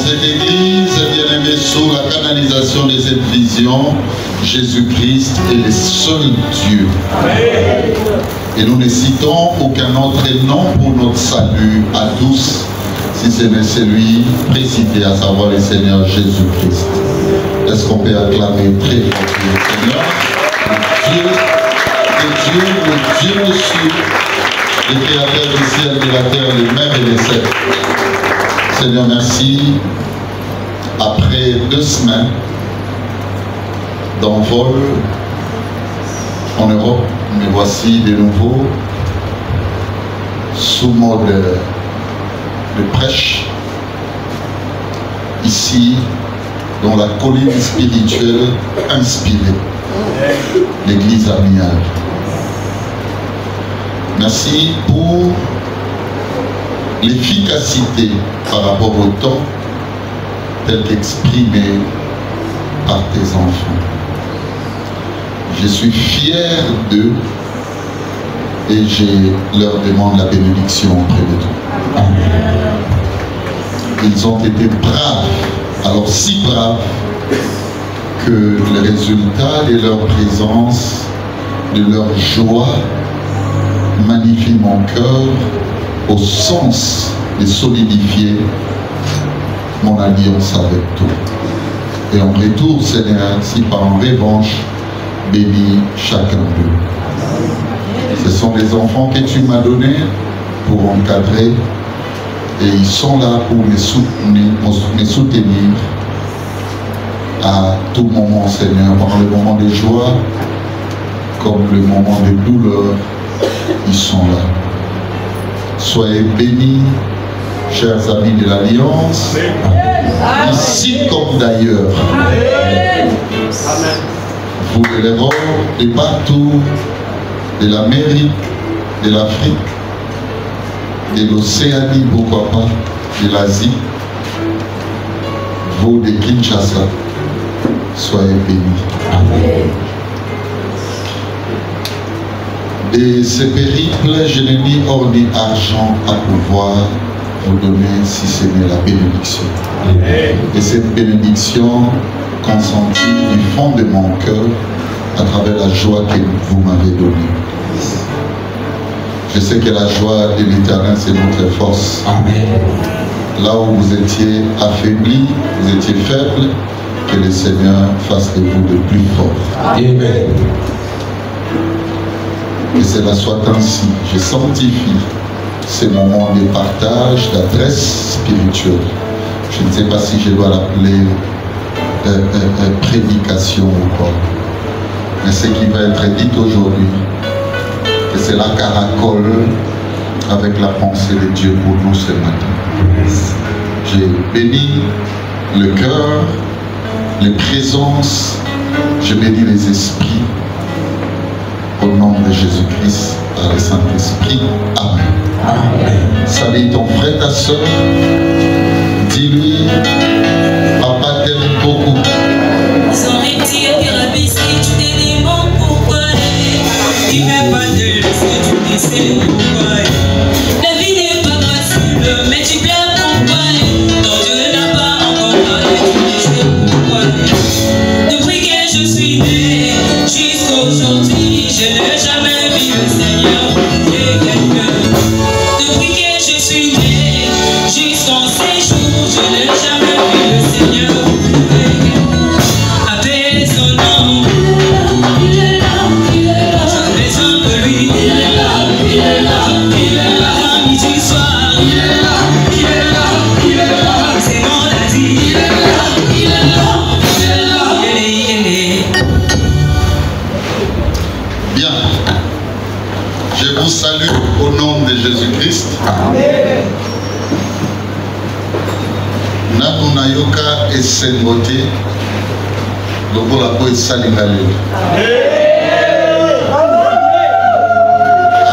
cette église, bien-aimés, sous la canalisation de cette vision, Jésus-Christ est le seul Dieu. Et nous ne citons aucun autre nom pour notre salut à tous, si ce n'est celui précité, à savoir le Seigneur Jésus-Christ. Est-ce qu'on peut acclamer très fort le Seigneur, le Dieu de cieux, le créateur du ciel, de la terre, des mers et des cieux. Seigneur, merci. Après 2 semaines d'envol en Europe, me voici de nouveau sous mode de prêche, ici, dans la colline spirituelle inspirée, l'église amiale. Merci pour l'efficacité par rapport au temps tel qu'exprimé par tes enfants. Je suis fier d'eux et je leur demande la bénédiction auprès de toi. Amen. Ils ont été braves, alors si braves que le résultat de leur présence, de leur joie, magnifie mon cœur au sens de solidifier mon alliance avec toi. Et en retour, Seigneur, si par en revanche, bénis chacun d'eux. Ce sont les enfants que tu m'as donnés pour encadrer et ils sont là pour me soutenir à tout moment, Seigneur, pendant le moment de joie comme le moment de douleur, ils sont là. Soyez bénis, chers amis de l'Alliance, ici comme d'ailleurs. Vous de l'Europe, de partout, de l'Amérique, de l'Afrique, de l'Océanie, pourquoi pas, de l'Asie, vous de Kinshasa, soyez bénis. Amen. De ce périple, je n'ai ni or ni argent à pouvoir vous donner si ce n'est la bénédiction. Amen. Et cette bénédiction consentie du fond de mon cœur à travers la joie que vous m'avez donnée. Je sais que la joie de l'Éternel, c'est notre force. Amen. Là où vous étiez affaiblis, vous étiez faibles, que le Seigneur fasse de vous de plus fort. Amen. Que cela soit ainsi. Je sanctifie ces moments de partage, d'adresse spirituelle. Je ne sais pas si je dois l'appeler prédication ou quoi. Mais ce qui va être dit aujourd'hui, que c'est la caracole avec la pensée de Dieu pour nous ce matin. J'ai béni le cœur, les présences, je bénis les esprits. Au nom de Jésus-Christ, par le Saint-Esprit. Amen. Amen. Salut ton frère, ta soeur. Dis-lui, papa t'aime beaucoup. Sans retire, thérapie, si tu te demandes pourquoi. Il ne fait pas de laisser, tu sais pourquoi. La vie n'est pas facile, mais tu pleures pourquoi. Ton Dieu n'a pas encore parlé, tu sais pourquoi. Depuis que je suis né, jusqu'aujourd'hui, je n'ai jamais vu le Seigneur et quelqu'un. Depuis que je suis né, jusqu'en ces jours, je n'ai jamais vu le Seigneur et quelqu'un. Avec son nom, il est là, j'ai besoin de lui. Il est là, il est là, il est là. À midi soir, il est là, il est là, il est là. C'est mon daddy, il est là, il est là, il est là, il est là. Bien. Je vous salue au nom de Jésus-Christ. Amen. Nanu nayoka esengote lokola po esalinga lelo.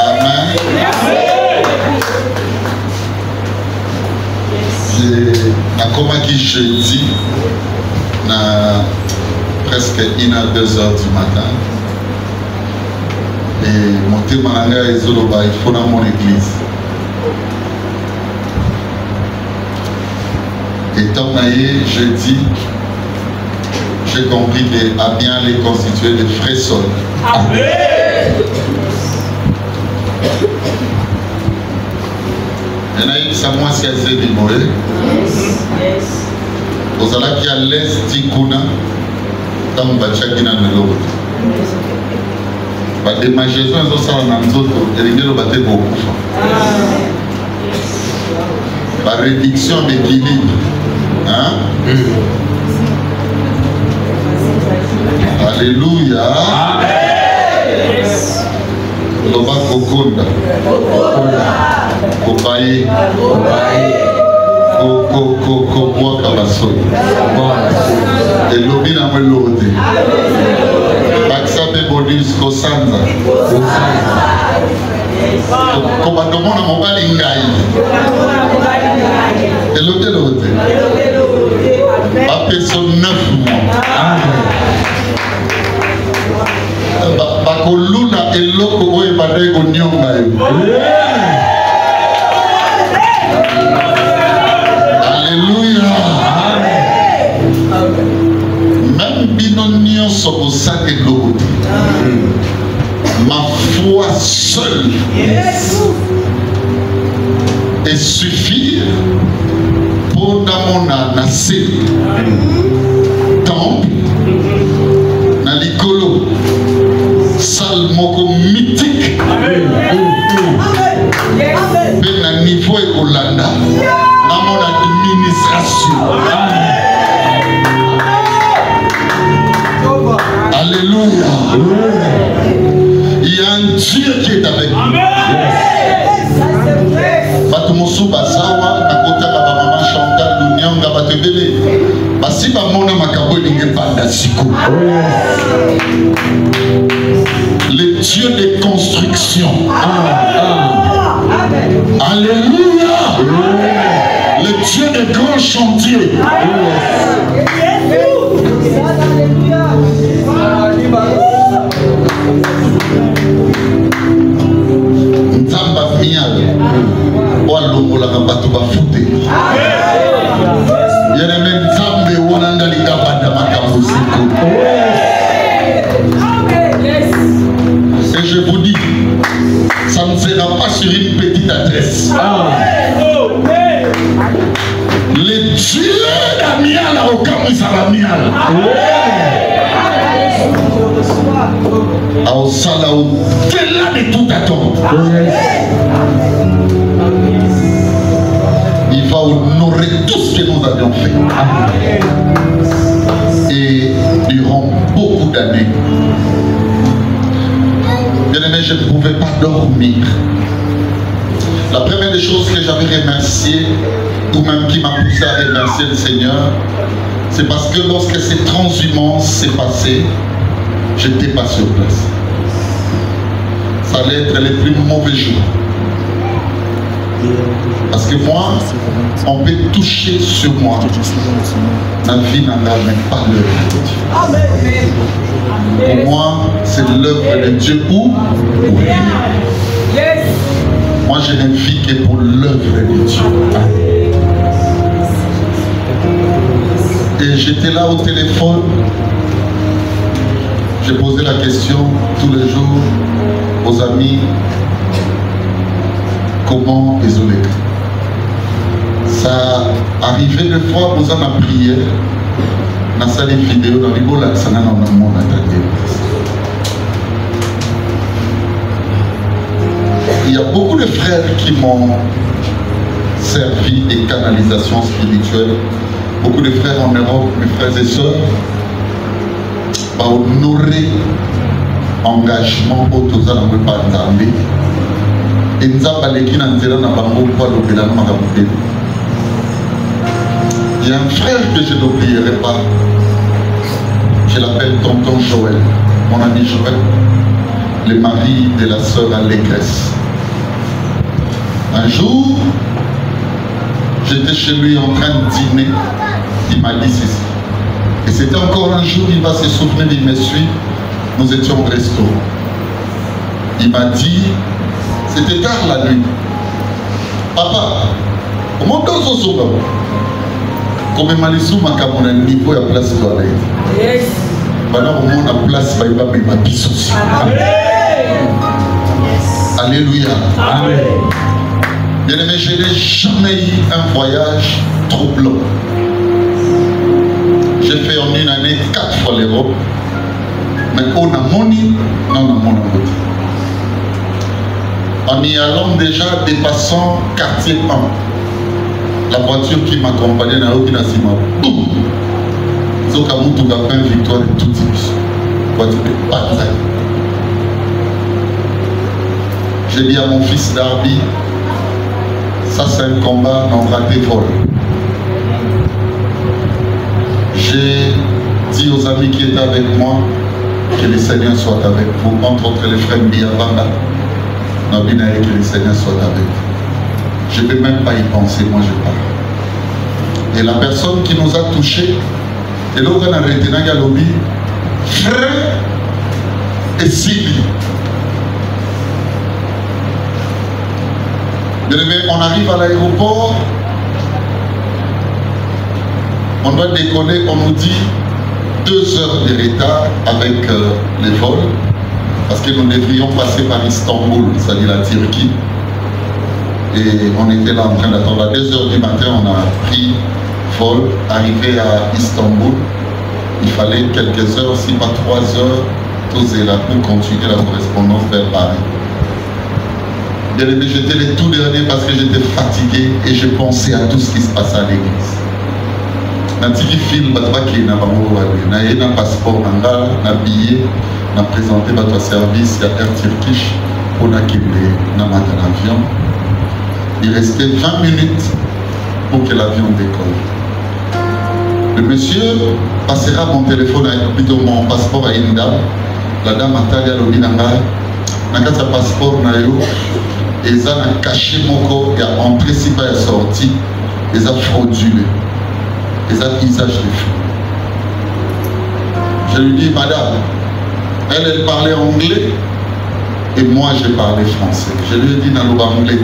Amen. Nakomaki jeudi na presque 1 à 2 heures du matin. Et mon témoignage est Zoloba, il faut dans mon église. Étant naïe, jeudi, j'ai compris que Amiens est constitué de frais sols. Et ça moi c'est assez bimoé. Aux ala qui à l'est tikuna, tant bachakina nelo. Ba démageaison ils ça na nzoto, elingelo baté beaucoup. Ba réduction d'équilibre. Hein? Alléluia. Amen. Loba kokonda. Kopaye. Koboa kabasoi. Et lobi na melode. Baksabe bonus kosanza. Kobandomo na mobali ngai. Elote. Apeso 9 mois. Bakoluna eloko oye badego nyonga yo. Alléluia. Même bino nyonso kosaka eloko te. Ma foi seule et suffire pour namona na se temple na likolo salle moko mythique pe na niveau ekolanda na mon administration. Alléluia. Il y a un Dieu qui est avec nous. Batumosu basawa nakotaka ba mama Chantal Lunyanga batebele basi ba mona makabo linge banda siko. Le Dieu des constructions. Alléluia. Le Dieu des grands chantiers. Nzamba mial walongola bato bafute. Yereme nzambe wananda ligabanda makambo siko. Et je vous dis, ça ne sera pas sur une petite adresse. Le Dieu d'Amial a aucun Mial. Au-delà de toute attente. Il va honorer tout ce que nous avions fait. Et durant beaucoup d'années, bien aimé, je ne pouvais pas dormir. La première des choses que j'avais remercié, ou même qui m'a poussé à remercier le Seigneur, c'est parce que lorsque cette transhumance s'est passée, je n'étais pas sur place. Ça allait être les plus mauvais jours. Parce que moi, on peut toucher sur moi. La vie n'en a même pas l'œuvre de Dieu. Pour moi, c'est l'œuvre de Dieu ou rien. Moi, je ne vis que pour l'œuvre de Dieu. Et j'étais là au téléphone. J'ai posé la question tous les jours aux amis. Comment isoler? Ça arrivait des fois, vous en a prié. Dans la salle vidéo, dans les beaux lacs, ça n'a pas de monde attendu. Il y a beaucoup de frères qui m'ont servi des canalisations spirituelles. Beaucoup de frères en Europe, mes frères et sœurs, pour honorer l'engagement au Toza dans le Pandamé. Et nous avons parlé qu'il y a un frère que je n'oublierai pas. Je l'appelle Tonton Joël, mon ami Joël, le mari de la sœur Allégresse. Un jour, j'étais chez lui en train de dîner. Il m'a dit ceci. Et c'était encore un jour, il va se souvenir, il me suit. Nous étions au resto. Il m'a dit, c'était tard la nuit. Papa, comment dans ce soir? Comme Malisou m'a mon niveau à place toilette. Yes. Pendant au monde à place, il va ma biso. Alléluia. Amen. Bien aimé, je n'ai jamais eu un voyage trop long. J'ai fait en une année 4 fois l'Europe. Mais on a moni, non, on a mon côté. En y allant déjà dépassant quartier 1. La voiture qui m'accompagnait dans l'autre Nassima. Boum! Zokamoutou a fait une victoire de tout type. Voiture de bataille. J'ai dit à mon fils Darby, ça c'est un combat non raté vol. J'ai dit aux amis qui étaient avec moi que le Seigneur soit avec vous, entre autres les frères Biabanda, Nabinaï, que le Seigneur soit avec vous. Je ne vais même pas y penser, moi je parle. Et la personne qui nous a touchés, et là on a arrêté dans le lobby, frère et Sylvie. On arrive à l'aéroport, on doit décoller, on nous dit 2 heures de retard avec les vols, parce que nous devrions passer par Istanbul, c'est-à-dire la Turquie. Et on était là en train d'attendre. À 2 heures du matin, on a pris vol, arrivé à Istanbul. Il fallait quelques heures, si pas 3 heures, tous là pour continuer la correspondance vers Paris. Bien aimé, j'étais le tout dernier parce que j'étais fatigué et je pensais à tout ce qui se passait à l'église. Dans le film, il y a un passeport, un billet, on a présenté votre service, il y a Air Turkish, on a quitté l'avion. Il restait 20 minutes pour que l'avion décolle. Le monsieur passera mon téléphone, plutôt mon passeport à une dame. La dame a taillé à l'obinanga. Dans le passeport, ils ont caché mon corps, il y a entré si pas sorti, ils ont fraudulé. Ils ont usage de fou. Je lui dis, madame, elle parlait anglais et moi je parlais français. Je lui ai dit dans le anglais.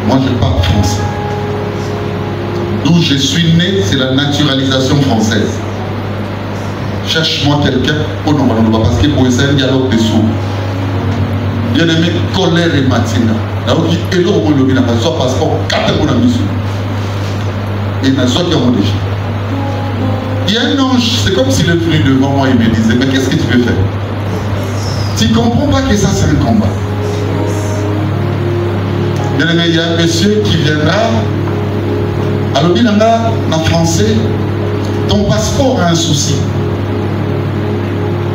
Moi je parle français. D'où je suis né, c'est la naturalisation française. Cherche-moi quelqu'un pour nous parler parce que pour essayer un dialogue de sourds. Bien aimé, colère et matina. Là où il y a un passeport, 4 mois de mission. Et n'a pas déjà. Il y a un ange, c'est comme si le fruit devant moi, il me disait, mais qu'est-ce que tu veux faire? Tu ne comprends pas que ça c'est un combat. Bien aimé, il y a un monsieur qui viendra. Alors, il y en français, ton passeport a un souci.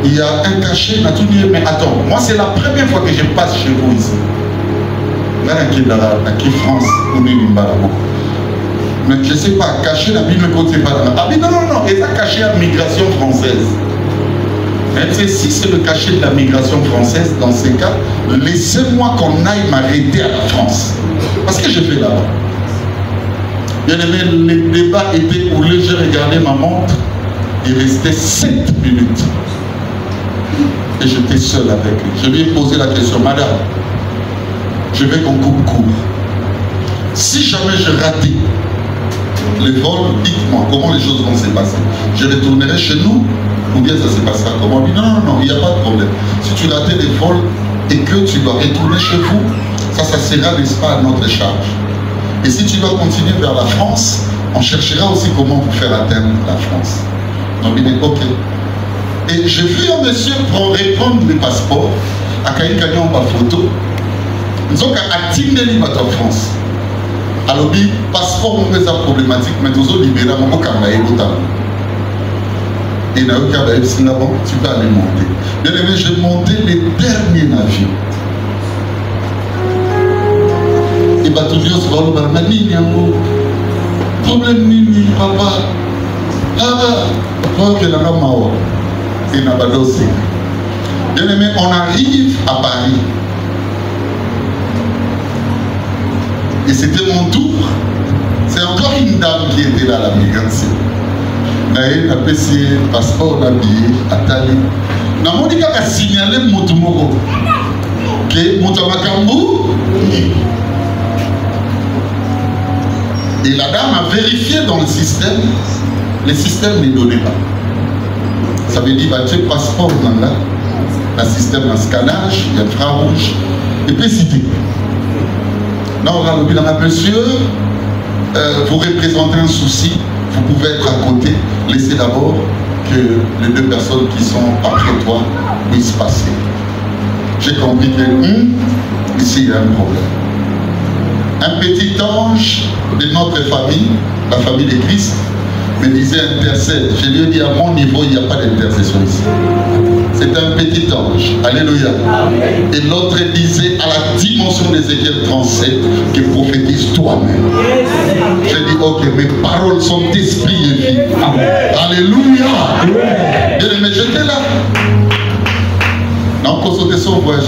Il y a un cachet, mais attends, moi c'est la première fois que je passe chez vous ici. Qui France, on est une barabo. Mais je ne sais pas, cacher la Bible côté pas. Ah mais non, et ça caché la migration française. Si c'est le cachet de la migration française, dans ces cas, laissez-moi qu'on aille m'arrêter à la France. Parce que je fais là-bas. Bien aimé, le débat était où j'ai regardé ma montre, il restait 7 minutes. Et j'étais seul avec lui. Je lui ai posé la question, madame, je vais qu'on coupe court. Si jamais je ratais les vols, dites-moi comment les choses vont se passer. Je retournerai chez nous ou bien ça se passera comment? Non, il n'y a pas de problème. Si tu ratais les vols et que tu dois retourner chez vous, ça sera, n'est-ce pas, à notre charge. Et si tu dois continuer vers la France, on cherchera aussi comment vous faire atteindre la France. Donc il est OK. Et j'ai vu un monsieur reprendre le passeport, à Kaïkanyan par photo. Ils ont atteint les bateaux en France. Alors, le passeport, on fait ça problématique, mais tous les libéraux, on peut aller et dans le cas de Singapour, tu peux aller monter. Bien aimé, j'ai monté les derniers avions. Et bah, tout le monde se va au Barmani, problème nini, papa. Ah, toi qui es là, Mao. Et n'a pas d'osé. Bien aimé, on arrive à Paris. Et c'était mon tour. C'est encore une dame qui était là à la migration. Elle a passé le passeport, on a billet, à Tali. On a signalé Motumoko. Que Moutamakambu. Et la dame a vérifié dans le système ne donnait pas. Ça veut dire que tu passeport dans là, le système de scannage, il y a infrarouge, et puis cité. Non, on a le bilan, monsieur, vous représentez un souci, vous pouvez être à côté, laissez d'abord que les deux personnes qui sont après toi puissent passer. J'ai compris que ici il y a un problème. Un petit ange de notre famille, la famille de Christ, me disait intercède. Je lui ai dit à mon niveau, il n'y a pas d'intercession ici. C'est un petit ange. Alléluia. Et l'autre disait à la dimension d'Ézéchiel 37 que prophétise toi-même. J'ai dit ok, mes paroles sont esprit et vie. Alléluia. Bien aimé, j'étais là. Non, consulter son voyage,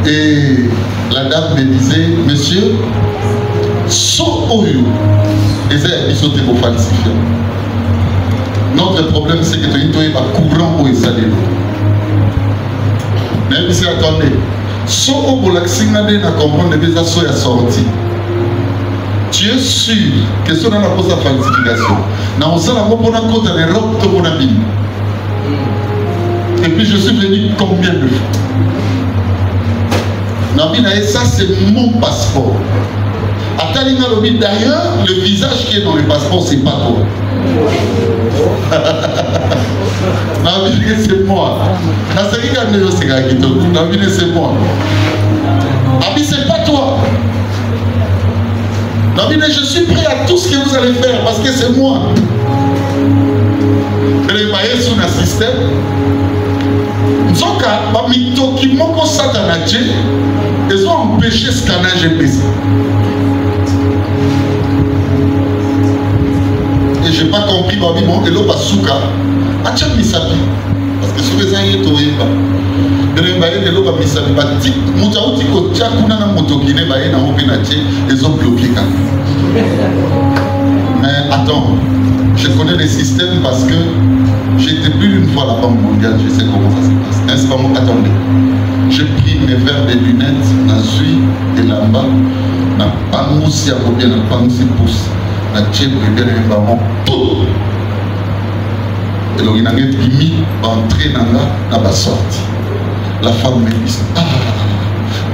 et la dame me disait, monsieur, notre problème c'est que tu as un courant où il s'allait. Mais si attendez, si on a comprendre que ça soit sorti, tu es sûr que ce n'est pas sa falsification. Et puis je suis venu combien de fois? Ça c'est mon passeport. D'ailleurs, le visage qui est dans le passeport, c'est pas toi. C'est moi. C'est moi. C'est pas toi. Je suis prêt à tout ce que vous allez faire parce que c'est moi. Vous voyez sur un système. Zoka, Mitoki, Moko Satanache, ils ont empêché ce scannage PC. Et j'ai pas compris, Babi, mon Elo Basuka, Acha Misabi. Parce que sur les années, tu n'es pas. Mais Elo Misabi, Moutaouti, Kotiakuna, Motokine, Baye, Namopenache, ils ont bloqué. Mais attends, je connais les systèmes parce que j'étais plus d'une fois à la Banque mondiale, je sais comment ça se passe. Attendez, j'ai pris mes verres de lunettes, na zui et là-bas, na pangoussi à bien, na pangoussi pousse, na tchèbre et bien évidemment, tout. Et donc il y a un bimi, entrer dans la, na ba sortie. La femme me dit, ah,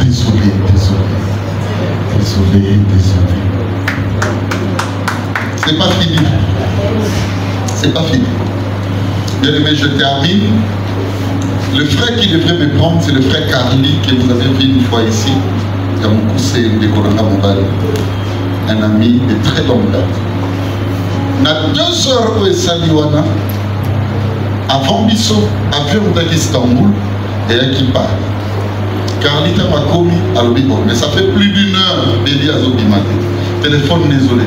désolé. C'est pas fini. C'est pas fini. Bien aimé, je termine. Le frère qui devrait me prendre, c'est le frère Carly que vous avez vu une fois ici. C'est un ami de très longue date. On a 2 heures au Saliwana, avant Bisso, avion d'Istanbul et à qui parle. Carly m'a commis à l'Obibo, mais ça fait plus d'1 heure dédié à Zobimate. Téléphone désolé.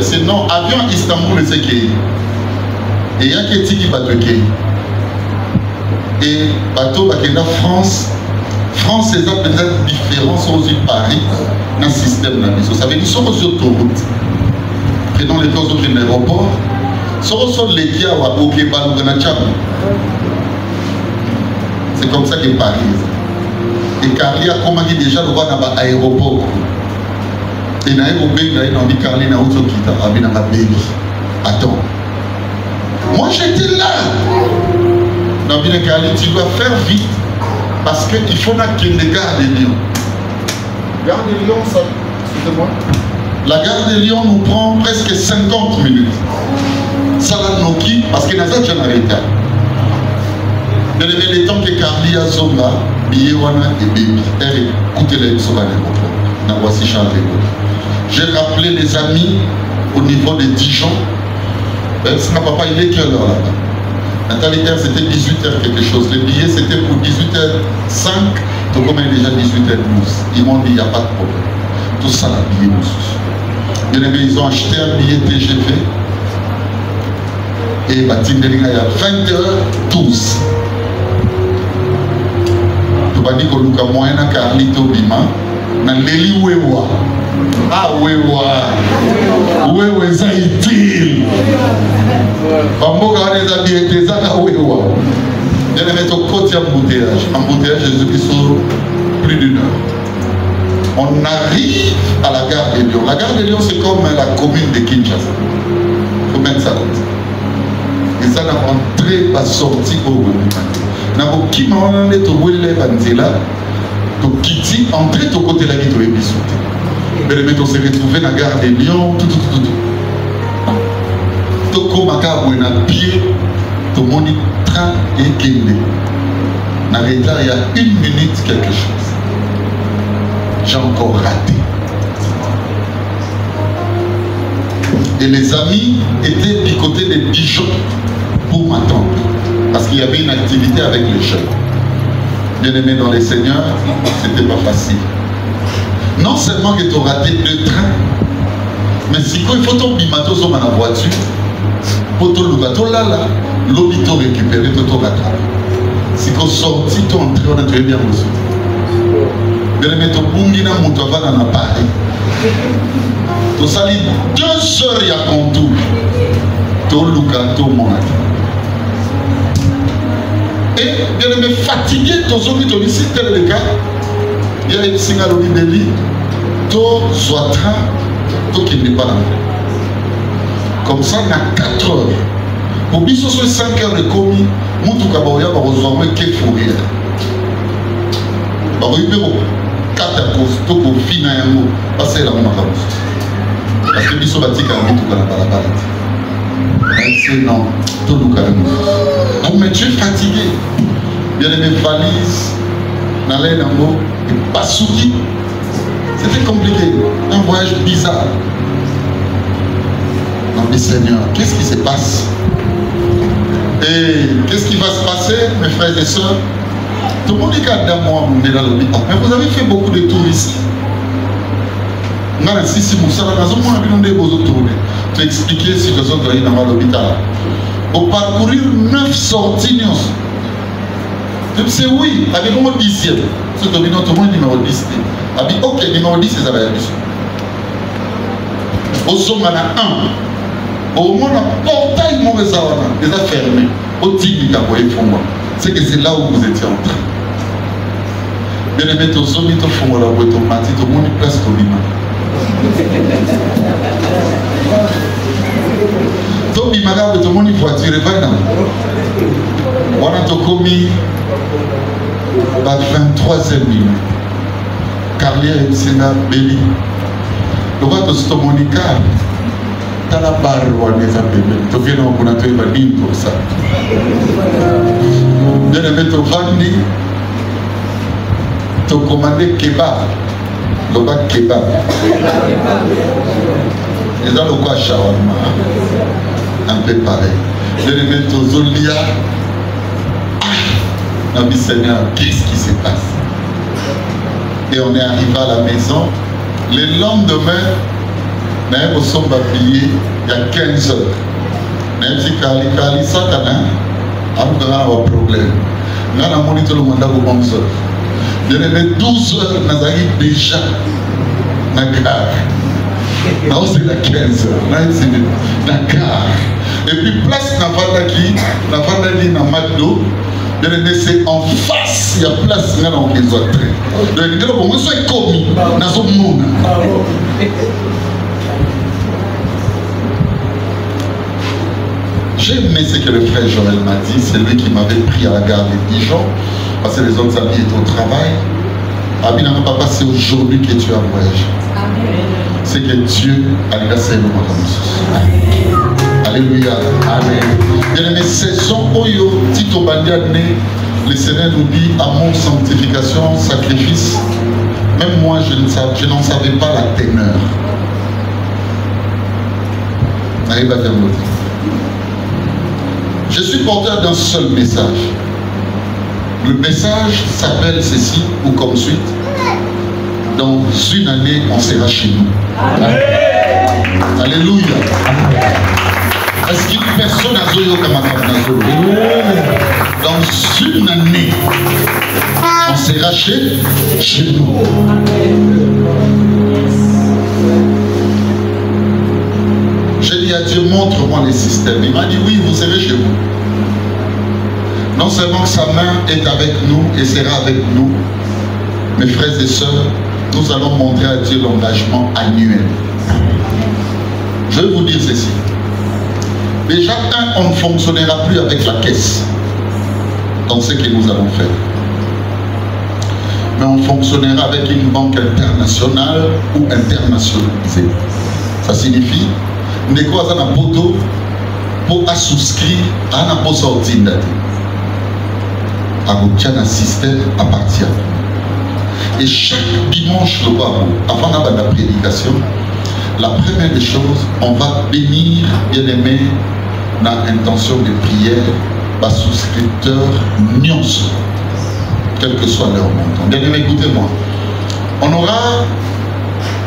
C'est non, avion à Istanbul, c'est qui. Et il y a qui va te et bateau va la France. France, c'est peut-être différent sur Paris dans le système. Ça veut dire sur les autoroutes. Prenons les choses de l'aéroport. Sur les guias ou à c'est comme ça que Paris. Et Carly a commandé déjà le voir dans l'aéroport. Et dans l'aéroport, Carly n'a autre qui t'a ramené dans la baby. Attends. Moi j'étais là. Dans le Carly, tu dois faire vite. Parce qu'il faut qu'il y ait des gares de Lyon. Gare de Lyon, ça, excusez-moi. La gare de Lyon nous prend presque 50 minutes. Ça l'a noqué parce qu'il y a des gens arrêtés. Mais les temps que Carly a Zonga, Biyewana et Baby, écoutez-les sur l'aéroport. Dans voici Charles de Gaulle. J'ai rappelé les amis au niveau de Dijon. Ce n'a pas il est quelle heure là-bas? Nathalie Terre, c'était 18h quelque chose. Les billets, c'était pour 18h05. Donc, comme il est déjà 18h12, ils m'ont dit, il n'y a pas de problème. Tout ça, la billet, bien aimé, ils ont acheté un billet TGV. Et Batindelinga, il y a 20h12. Tu vas dire que Luka Moyena Carlito Bima, na Leli Wewa. Ah, Wewa. Wewa, ça y est. Bamboka les habits des Zaka Wewa. Bien aimé, ton côté embouteillage. Embouteillage, Jésus-Christ. On arrive à la gare de Lyon. La gare de Lyon, c'est comme la commune de Kinshasa. Il faut mettre ça comme ça. Et ça, on a entré, pas sorti au Rwanda. Na boki mawana ne to wele banzela to kiti entrer to côté la guide ebisote. Mais le on s'est retrouvé dans la gare de Lyon tout. To ko maka na pied to moni train et kende. Na retard il y a 1 minute quelque chose. J'ai encore raté. Et les amis étaient picotés des pigeons pour m'attendre. Parce qu'il y avait une activité avec les jeunes. Bien aimé dans les seigneurs, c'était pas facile. Non seulement que tu as raté 2 trains, mais si il faut ton bimato sur ma voiture, pour ton lougato là, l'hôpital récupéré, tu as rattrapé. Si tu sorti, tu es entré, on a très bien reçu. Bien aimé, tu as boumé dans mon travail dans Paris. Tu as sali 2 heures à contour. Tu as lougato, mon ami. Et bien aimé, fatigué, tu as dit, tel le cas, il y a une signal au milieu de lui, tu sois train, tu qui n'est pas là. Comme ça, il y a 4 heures. Pour bien sur 5 heures de commis, mon tout cabaret va rejoindre qu'il faut rire. Bah, oui, mais 4 à cause, tu peux finir un mot, parce que c'est la même chose. Parce que biso bati quand même tout dans la balade. C'est non, tout le cas. Mais tu es fatigué. Bien aimé, valise, n'allez dans l'eau, et pas souki. C'était compliqué. Un voyage bizarre. Non mais Seigneur, qu'est-ce qui se passe? Et qu'est-ce qui va se passer, mes frères et sœurs? Tout le monde dit qu'à moi, on est dans l'hôpital. Mais vous avez fait beaucoup de tours ici. Tu expliquer la situation dans l'hôpital. Pour parcourir 9 sorties. Je sais oui, avec le numéro 10. C'est le numéro 10. Ok, numéro 10, c'est ça. Au sommet, il y a 1. Au moins, le portail est fermé. Au Tigui, c'est que c'est là où vous étiez entré. Bien aimé, tu as sommet, tu as fait la boîte automatique, tu as mis place au lima. Tu as mis tout le monde voiture, on a commis la 23e minute. Carrière et Sénat Béli. Le roi de Stomonica, tu as la barre, tu viens pour notre évaluer pour ça. Bien aimé, tu as tu as commandé kebab. Le bac kebab. Et dans le quoi shawarma. Un peu pareil. Je les mets aux Olia. Ah, Nabi Seigneur, qu'est-ce qui se passe? Et on est arrivé à la maison. Le lendemain, nous sommes habillés il y a 15 heures. Nous avons dit Kali Satana, nous avons un problème. Nous avons monitoré le mandat pour 11 heures. Je les mets 12 heures, nous avons déjà dans la gare. Nous c'est la 15 heures. Nous avons dans la gare. Et puis place dans McDo, c'est en face, il y a place dans les autres. Donc on soit commis dans ce monde. J'ai aimé ce que le frère Joël m'a dit, c'est lui qui m'avait pris à la gare de Dijon, parce que les autres amis étaient au travail. Abina n'a pas passé aujourd'hui que tu as voyagé. C'est que Dieu a laissé le monde. Alléluia. Amen. Bien aimé, saison Oyo, Tito Bandiane, le Seigneur nous dit amour, sanctification, sacrifice. Même moi, je n'en savais pas la teneur. Arrive à faire l'autre. Je suis porteur d'un seul message. Le message s'appelle ceci ou comme suite. Dans une année, on sera chez nous. Amen. Alléluia. Est-ce qu'une personne a zoyo comme dans une année, on sera chez nous. J'ai dit à Dieu, montre-moi les systèmes. Il m'a dit, oui, vous serez chez vous. Non seulement que sa main est avec nous et sera avec nous, mes frères et sœurs, nous allons montrer à Dieu l'engagement annuel. Je vais vous dire ceci. Déjà, on ne fonctionnera plus avec la caisse dans ce que nous allons faire. Mais on fonctionnera avec une banque internationale ou internationalisée. Ça signifie, nous avons un poteau pour souscrire à un poste ordinaire. À un système à partir. Et chaque dimanche, avant la prédication, la première des choses, on va bénir, bien aimé, dans l'intention de prière, par souscripteurs nuances, quel que soit leur montant. Bien aimé, écoutez-moi. On aura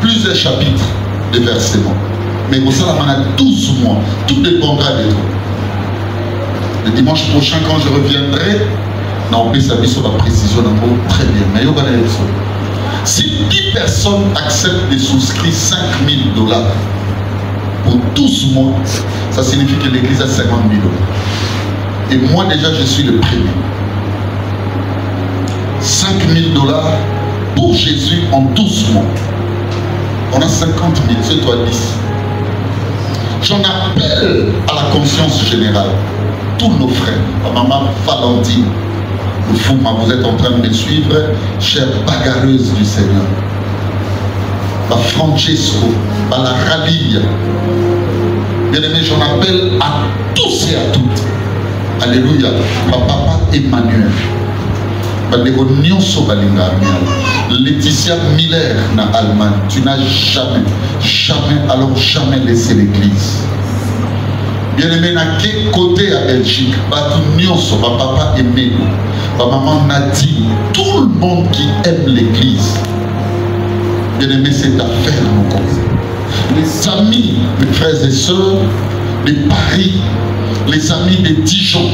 plusieurs chapitres de versements. Mais au sein, on a 12 mois. Tout dépendra de toi. Le dimanche prochain, quand je reviendrai, on peut s'habiller sur la précision d'un mot très bien. Mais il y a si 10 personnes acceptent de souscrire $5 000 pour 12 mois, ça signifie que l'église a $50 000. Et moi déjà, je suis le premier. $5 000 pour Jésus en 12 mois. On a 50 000, c'est toi 10. J'en appelle à la conscience générale. Tous nos frères, ma maman Valentine, le Fouma, vous êtes en train de me suivre, chère bagarreuse du Seigneur. La Francesco, la Ralia. Bien aimé, j'en appelle à tous et à toutes. Alléluia. Ma papa Emmanuel. Laetitia Miller na Allemagne. Tu n'as jamais laissé l'église. Bien aimé, na quel côté à Belgique, ma papa aimé, ma maman Nadine, tout le monde qui aime l'église. Bien aimé, c'est affaire nous comme les amis, mes frères et sœurs, de Paris, les amis de Dijon,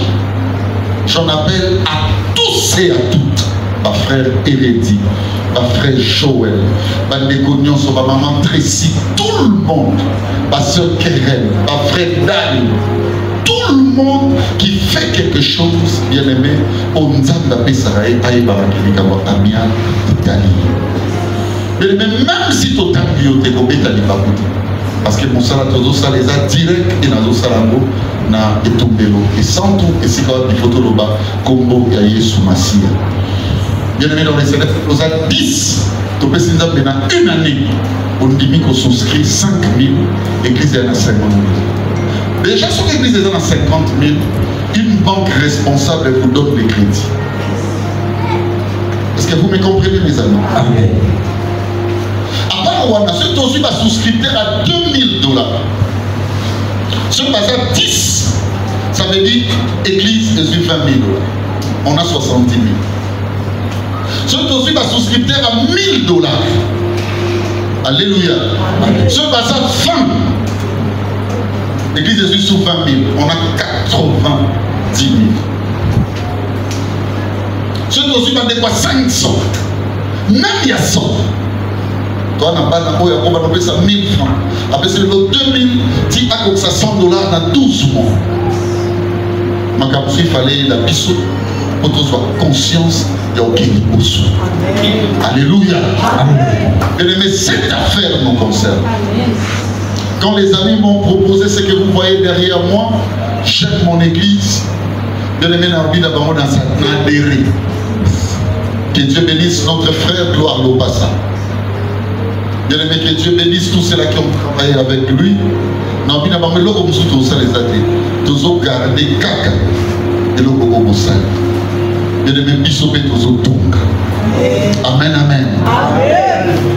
j'en appelle à tous et à toutes. Ma frère Hérédie, ma frère Joël, ma négonion sur ma maman Tracy, tout le monde, ma soeur Keren, ma frère Dan, tout le monde qui fait quelque chose, bien aimé, on Nzamba Pesarae, Aïbarakili Kawa Amial, Italie. Bien aimé, même si tu as un Italie, parce que mon salaire, ça les a direct et dans le salango, na etombelo. Et sans tout, et c'est quand il faut tout le bas, Combo Yaye Soumassia. Bien aimé, dans les célèbres, nous avons 10. Tu peux s'y dire, une année, on dit qu'on souscrit 5 000, l'église est à 50 000. Déjà, sur l'église est à 50 000, une banque responsable vous donne des crédits. Est-ce que vous me comprenez, mes amis? Amen. Avant, on a ceux qui sont souscripteurs à $2 000. Ceux qui sont 10, ça veut dire église est 20 000 $. On a 70 000. Ceux qui sont souscripteurs à $1 000. Alléluia. Ceux qui sont 20, l'église est sous 20 000. On a 90 000. Ceux qui sont 500. Même il y a 100. Toi, on a pas d'appeler ça 1000 francs. Après, c'est le 2000, tu as ça $100 dans 12 mois. Il fallait la bisou pour que tu sois conscience de aucun niveau. Alléluia. Mais cette affaire nous concerne. Quand les amis m'ont proposé ce que vous voyez derrière moi, j'aime mon église. Bien aimé, dans sa adhéré. Que Dieu bénisse notre frère, gloire Lopassa. Bien aimé, que Dieu bénisse tous ceux-là qui ont travaillé avec lui. Non, bien aimé, l'eau comme tout ça les a dit. Tous ont gardé caca. Et l'eau comme ça. Bien aimé, bisopé tous ont tonga. Amen, amen.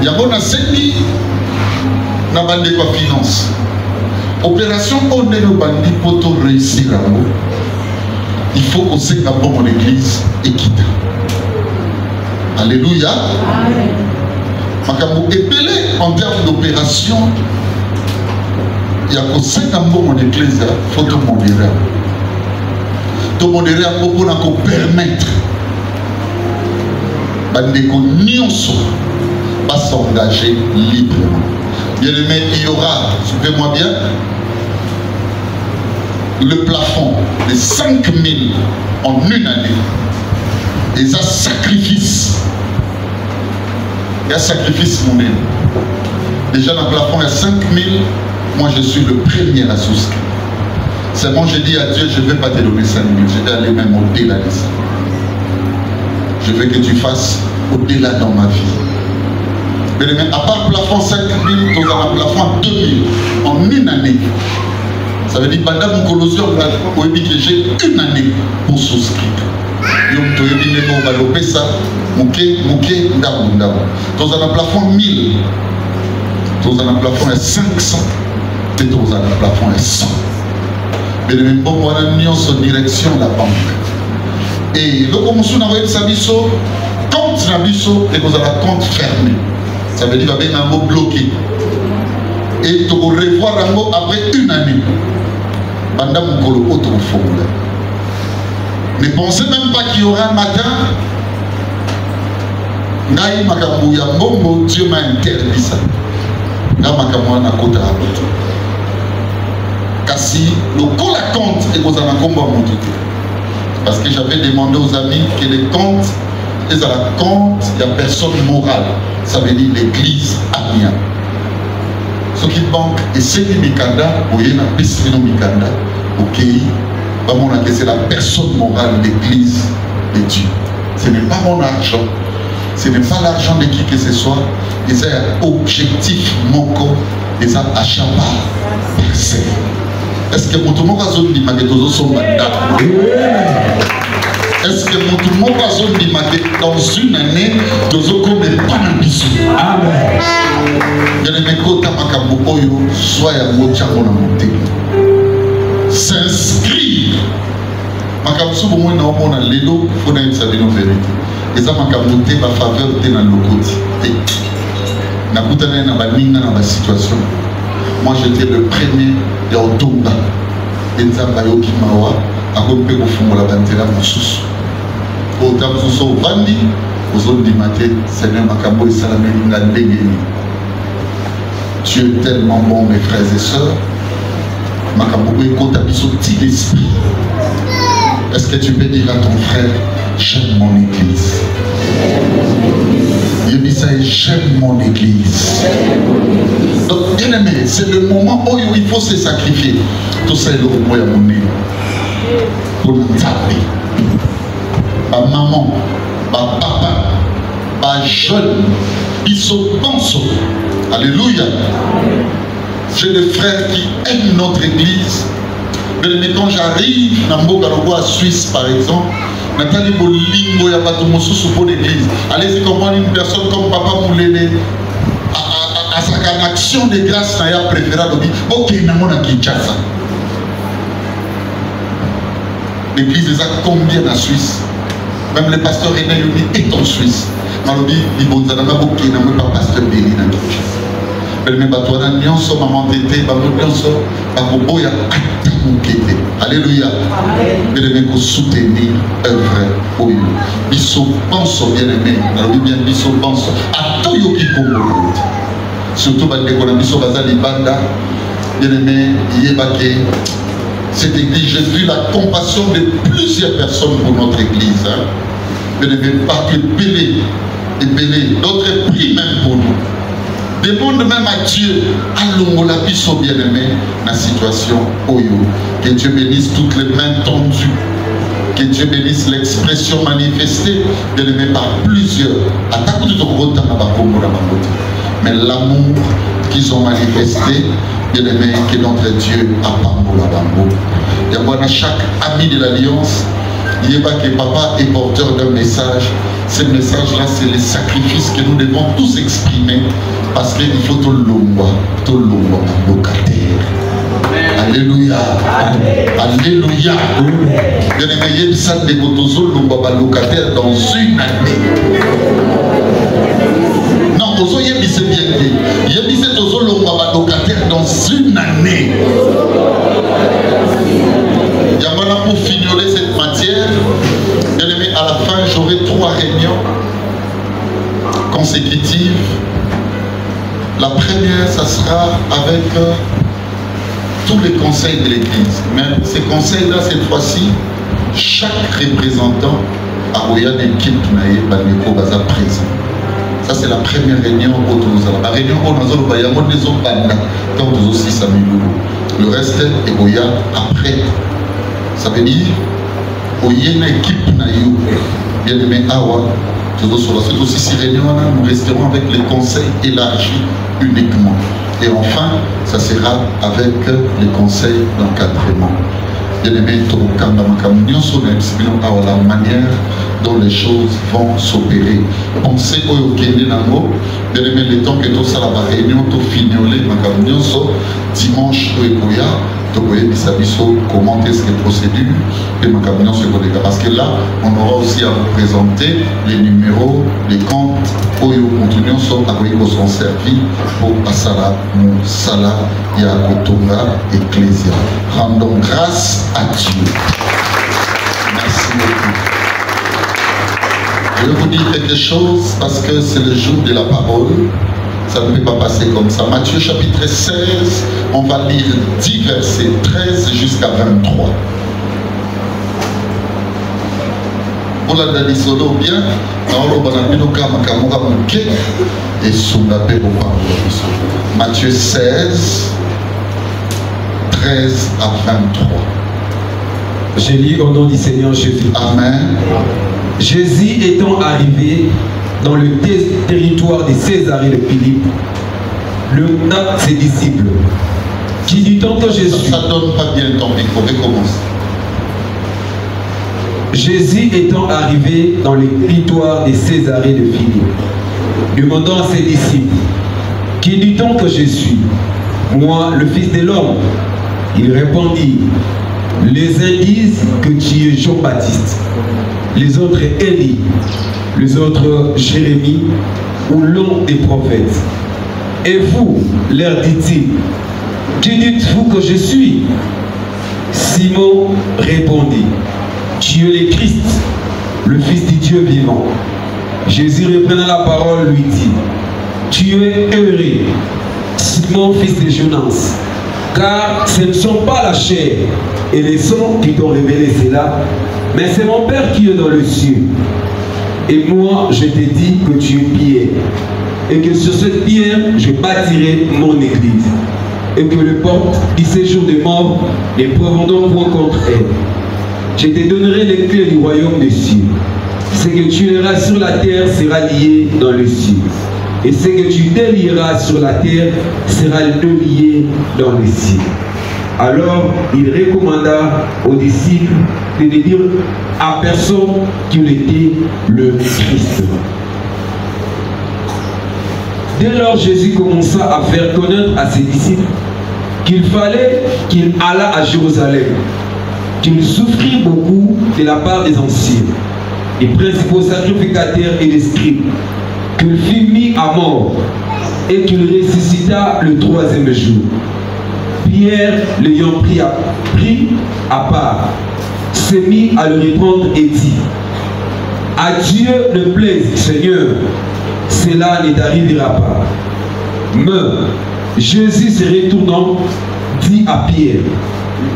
Il y a bon assemblée. N'a pas de quoi finance. Opération on est le bandit pour tout réussir à vous. Il faut qu'on sait d'abord mon église et quitte. Alléluia. Makambo épelé en termes d'opération, il y a qu'au sein d'abord mon église, il faut tout modérer. Tout modérer à propos d'en permettre Bandeko Nyonso va s'engager librement. Bien aimé, il y aura, suivez-moi bien, le plafond de 5 000 en une année. Et ça sacrifice. Il y a sacrifice mon aîné. Déjà dans le plafond, il y a 5 000. Moi, je suis le premier à souscrire. Seulement, j'ai dit à Dieu, je ne vais pas te donner 5 000. Je vais aller même au-delà de ça. Je veux que tu fasses au-delà dans ma vie. Mais à part le plafond 5 000, tu as un plafond à 2 000 en une année. Ça veut dire que pendant mon colossien, j'ai une année pour souscrire. Tu as ça, tu as un plafond 1000, tu as un plafond à 500, et tu as un plafond à 100. Mais le même bon, on a mis en direction la banque. Et le commençon d'envoyer le sabiso, compte nabiso, et vous avez un compte fermé. Ça veut dire qu'il y a un mot bloqué. Et tu vas revoir un mot après une année. Pendant mon colo, autre formule. Ne pensez même pas qu'il y aura un matin. Naï Makambu Yambombo, Dieu m'a interdit ça. Là, Makambu n'a côté à l'autre. Kasi, le col à compte et vous en avez combat mon Dieu. Parce que j'avais demandé aux amis que les comptes, ils ont la compte, il n'y a personne morale. Ça veut dire l'église Amia. Ce qui manque, et c'est qui Mikanda, ou il y a une piste de Mikanda, ok, c'est la personne morale de l'église de Dieu. Ce n'est pas mon argent, ce n'est pas l'argent de qui que ce soit, c'est un objectif manquant, c'est un achat par personne. Est-ce que mon tour a zone d'imagétozo sont mandat? Est-ce que mon tour a zone d'imagé dans une année, tozo comme pas d'ambition? Amen. Je ne m'écoute pas Makambo Oyo, soit à Motiamo na monté. S'inscrire. Makambo Sobo moi na omona lelo, faut na savoir nos vérités. Et ça Makambo te ba faveur te na lokoti. Na kutana na baninga na ba situation. Moi j'étais le premier de Otonga. Et Nzamba yoki mawa, akompe ko fungola bantela mosusu. Au tamsuso vandi, aux autres du matin, Seigneur Makambo et Salamé Ngandengeni. Dieu est tellement bon, mes frères et sœurs. Makambo et Kotabiso d'esprit. Est-ce que tu peux dire à ton frère, j'aime mon église? Je dis ça, j'aime mon église. Donc, bien aimé, c'est le moment où il faut se sacrifier. Tout ça est le repos à mon nez. Pour nous taper. Ma maman, ma papa, ma jeune, ils sont pensés. Alléluia. J'ai des frères qui aiment notre église. Mais quand j'arrive dans Mboka, Suisse par exemple, Nathalie Bolingo, il y a pas de mousseau pour l'église. Allez-y comprendre une personne comme Papa Moulele. À sa action de grâce, il y a préférable de dire ok, il y a un Kinshasa. L'église est à combien en Suisse? Même le pasteur René Yoni est en Suisse. Malobi, il y a un pasteur Béli dans Kinshasa. Mais batouana nyonso maman tété babo nyonso babo ya atamukete. Alléluia. Mais ko soutenir œuvre oyo. Biso pense bien aimé. Alors bien biso pense à tout yo ki kombo. Surtout ba de ko na biso bazali banda. Bien aimé, yebake cette église, j'ai vu la compassion de plusieurs personnes pour notre église. Mais ne veut pas que belé et belé, d'autres prient même pour nous. Demande même à Dieu, allons la biso bien-aimé, la situation Oyo. Que Dieu bénisse toutes les mains tendues. Que Dieu bénisse l'expression manifestée, bien-aimé par plusieurs. Mais l'amour qu'ils ont manifesté, bien-aimé, que notre Dieu a parlé à Bambo. Il y a voilà chaque ami de l'Alliance. Il n'y a pas que papa est porteur d'un message. Ce message-là, c'est les sacrifices que nous devons tous exprimer parce qu'il faut tout l'ombre locataire. Alléluia. Alléluia. Bien aimé, il y a des salles de Gotozo locataire dans une année. Non, Ozo y a mis bien dit. Il y a mis cet Ozo locataire dans une année. Il y a maintenant pour fignoler cette matière. Bien aimé, à la fin, j'aurai 3 réunions consécutives. La première, ça sera avec tous les conseils de l'Église. Mais ces conseils-là, cette fois-ci, chaque représentant a une équipe qui est présent. Ça, c'est la première réunion au Toulouse. La réunion au Nazolo Bayamo des autres bandes, comme tous aussi Samuel. Le reste est Goya après. Ça veut dire, il y a une équipe naïo, bien aimé Awa. C'est aussi ces réunions, nous resterons avec les conseils élargis uniquement. Et enfin, ça sera avec les conseils d'encadrement. Bien aimé, la manière dont les choses vont s'opérer. Pensez au Kenya Nango, bien aimé, le temps que tout ça, la réunion, tout fignolé, dimanche, au Ekoya. Comment est-ce que procédure et parce que là on aura aussi à vous présenter les numéros, les comptes où nous continuons à sont servis pour Asala Moussala Yakotonga Ecclésia. Rendons grâce à Dieu. Merci beaucoup. Je vais vous dire quelque chose parce que c'est le jour de la parole. Ça ne peut pas passer comme ça. Matthieu chapitre 16, on va lire 10 versets 13 jusqu'à 23. Pour la Danisolo bien, Matthieu 16, 13 à 23. Je lis au nom du Seigneur Jésus. Amen. Jésus étant arrivé dans le territoire de Césarée de Philippe, le a ses disciples, qui du temps que Jésus... Ça donne pas bien ton micro, recommence. Jésus étant arrivé dans le territoire de Césarée de Philippe, demandant à ses disciples, qui du temps que je suis, moi, le Fils de l'homme? Il répondit, les uns disent que tu es Jean-Baptiste, les autres Élie, les autres Jérémie ou l'un des prophètes. Et vous, leur dit-il, qui dites-vous que je suis? Simon répondit, tu es le Christ, le Fils du Dieu vivant. Jésus reprenant la parole lui dit, tu es heureux, Simon, fils de Jonas, car ce ne sont pas la chair et le sang qui t'ont révélé cela, mais c'est mon Père qui est dans le ciel. Et moi, je te dis que tu es pierre, et que sur cette pierre, je bâtirai mon église, et que les portes du séjour des morts ne prévaudront point contre elle. Je te donnerai les clés du royaume des cieux. Ce que tu liras sur la terre sera lié dans le ciel, et ce que tu délieras sur la terre sera délié dans le ciel. Alors il recommanda aux disciples de ne dire à personne qu'il était le Christ. Dès lors, Jésus commença à faire connaître à ses disciples qu'il fallait qu'il allât à Jérusalem, qu'il souffrit beaucoup de la part des anciens, des principaux sacrificateurs et des scribes, qu'il fut mis à mort et qu'il ressuscita le troisième jour. Pierre, l'ayant pris à part, s'est mis à le répondre et dit, à Dieu ne plaise, Seigneur, cela ne t'arrivera pas. Mais Jésus se retournant, dit à Pierre,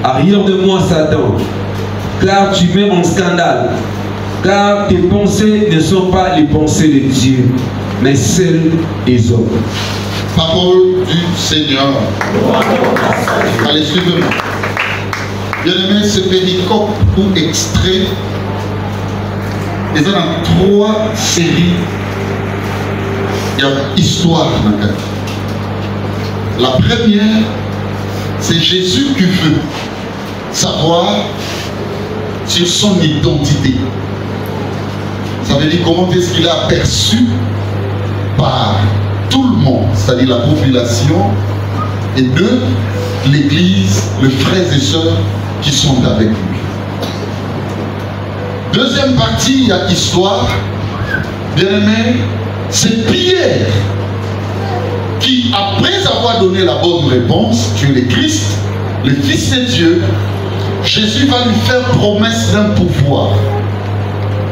arrière de moi, Satan, car tu mets en scandale, car tes pensées ne sont pas les pensées de Dieu, mais celles des hommes. Parole du Seigneur. Allez, suivez-moi. Bien aimé, ce péricope ou extrait, ils ont dans 3 séries. Il y a histoire dans le cadre. La première, c'est Jésus qui veut savoir sur son identité. Ça veut dire comment est-ce qu'il est aperçu par tout le monde, c'est-à-dire la population, et de l'Église, les frères et sœurs qui sont avec lui. Deuxième partie, il y a histoire. Bien aimé, c'est Pierre qui, après avoir donné la bonne réponse, tu es le Christ, le Fils de Dieu, Jésus va lui faire promesse d'un pouvoir.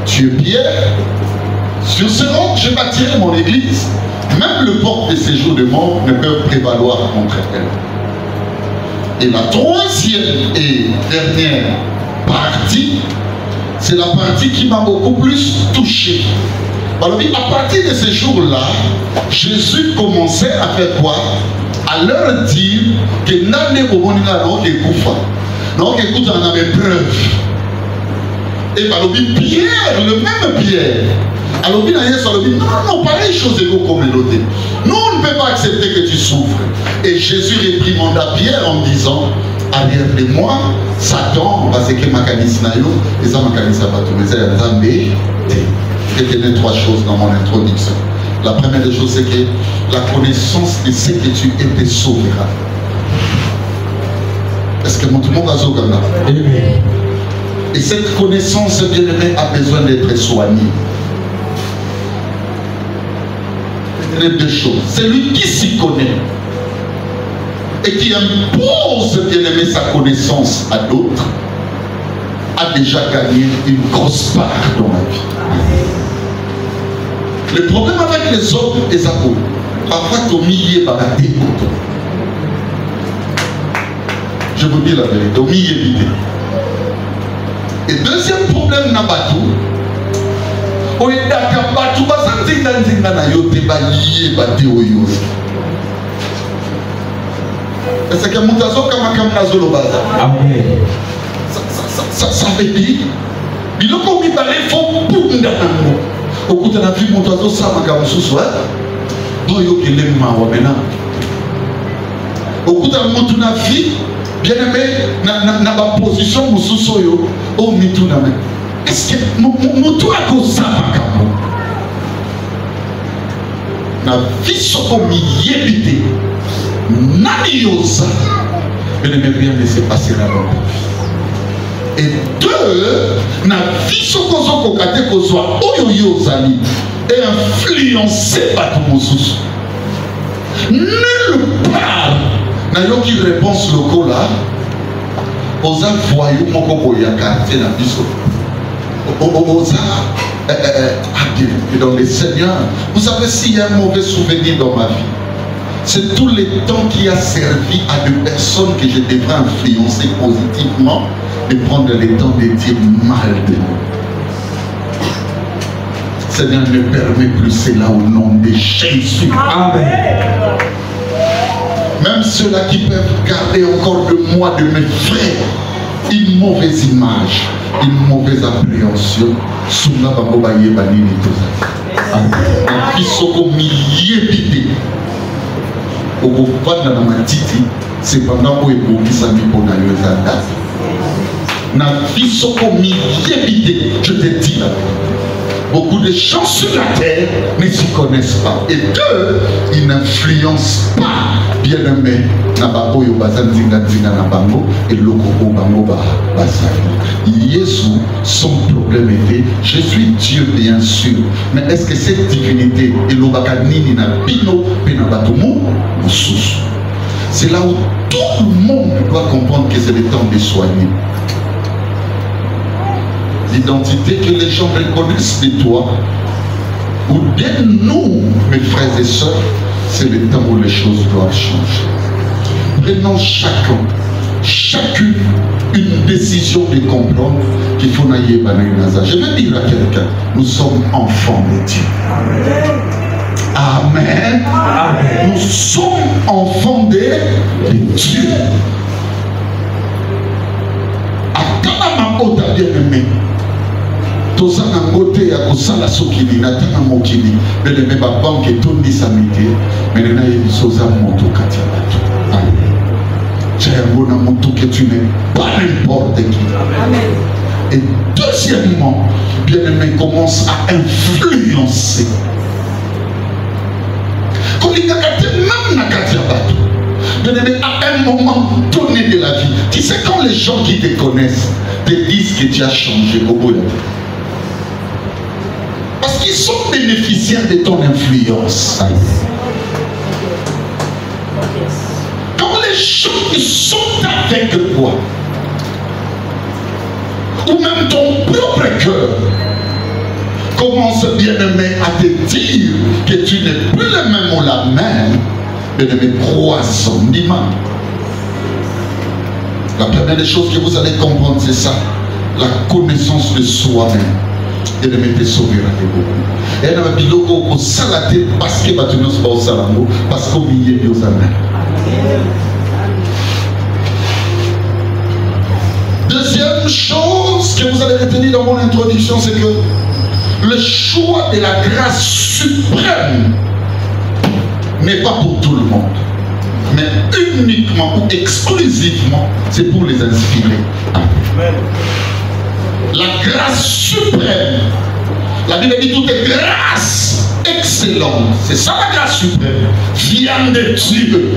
Tu es Pierre, sur ce roc je bâtirai mon église, même le porte de séjour de mort ne peut prévaloir contre elle. Et la troisième et dernière partie, c'est la partie qui m'a beaucoup plus touché. Alors, à partir de ce jour-là, Jésus commençait à faire quoi? À leur dire que Nane Obonina non que Koufa. Non que écoute on a mes preuves. Et alors Pierre, le même Pierre. Alors non, pareille chose est comme l'autre. Nous on ne peut pas accepter que tu souffres. Et Jésus réprimanda Pierre en disant, arrière de moi, Satan, parce que ma canisse nayo, et ça ma canisse a pas tout, mais c'est un zambé. Je vais te donner trois choses dans mon introduction. La première des choses, c'est que la connaissance de ce que tu étais sauvera. Est-ce que mon tout le monde a sauvé? Et cette connaissance, bien aimé, a besoin d'être soignée. Les deux choses. Celui qui s'y connaît et qui impose, bien aimé, sa connaissance à d'autres, a déjà gagné une grosse part dans la vie. Le problème avec les hommes est ça. Parfois, au milieu, je vous dis la vérité, au milieu. Et deuxième problème, est-ce que ça veut dire il faut au coup de la vie, mon oiseau, ça m'a gagné ce soir. Au coup de la vie, bien aimé, na ma position, mon sous-soyo, oh, mitou na me. Est-ce que mon tour a causé ça, ma gamme? Na vie, ce qu'on m'y évite, n'adiosa, bien aimé, rien ne s'est passé là-bas. Et deux, na vie ce qu'on a concocté qu'on soit oyoyozali et influencé par tout mon sous. Nulle part n'a eu qui réponse locale là aux voyous mon coco y a quartier na biso. Dans les seigneurs, vous savez s'il y a un mauvais souvenir dans ma vie, c'est tout le temps qui a servi à des personnes que je devrais influencer positivement de prendre le temps de dire mal de nous. Seigneur, ne permet plus cela au nom de Jésus. Amen. Même ceux-là qui peuvent garder encore de moi, de mes frères, une mauvaise image, une mauvaise appréhension, Sunga Babobaye Banini Tosa. Qui sont au milieu d'idées. Au Bofana dans ma titi, c'est pendant où il faut qu'ils s'en pour la Yozanda. Na vie sont au milieu d'idées, je te dis là. Beaucoup de gens sur la terre ne s'y connaissent pas. Et deux, ils n'influencent pas. Bien aimé, Nababo Yobazan Zinga Zinga Nabango et Lokoko Bango Basari. Jésus, son problème était, je suis Dieu bien sûr, mais est-ce que cette divinité est l'Obakanini na Pino Penabatomo ou sous? C'est là où tout le monde doit comprendre que c'est le temps de soigner. L'identité que les gens reconnaissent de toi, ou de nous, mes frères et sœurs, c'est le temps où les choses doivent changer. Prenons chacune, une décision de comprendre qu'il faut naïe bananaza. Je vais dire à quelqu'un, nous sommes enfants de Dieu. Amen. Amen. Nous sommes enfants de Dieu. Atana ma bien aimé. Toza na ngote ya kosala sokili na tanga mokili bele me ba banque tondi samité mais na yebisoza moto kati bato. Amen. J'ai na moto que tu n'es pas n'importe qui. Amen. Et deuxièmement, bien-aimé, commence à influencer. Comme il y a même na kati bato. Bien-aimé, à un moment donné de la vie, tu sais quand les gens qui te connaissent te disent que tu as changé au bout de la vie. Parce qu'ils sont bénéficiaires de ton influence. Quand les gens qui sont avec toi, ou même ton propre cœur, commence bien aimé à te dire que tu n'es plus le même ou la même, bien aimé, croissant, dis-moi. La première des choses que vous allez comprendre, c'est ça, la connaissance de soi-même. Et de me sauver beaucoup. Et dans la biloko au salaté parce que batunos pas au salambo parce qu'au milieu de Zana. Deuxième chose que vous allez retenir dans mon introduction, c'est que le choix de la grâce suprême n'est pas pour tout le monde, mais uniquement ou exclusivement, c'est pour les inspirés. Amen. La grâce suprême, la Bible dit toute grâce excellente, c'est ça la grâce suprême, vient de Dieu,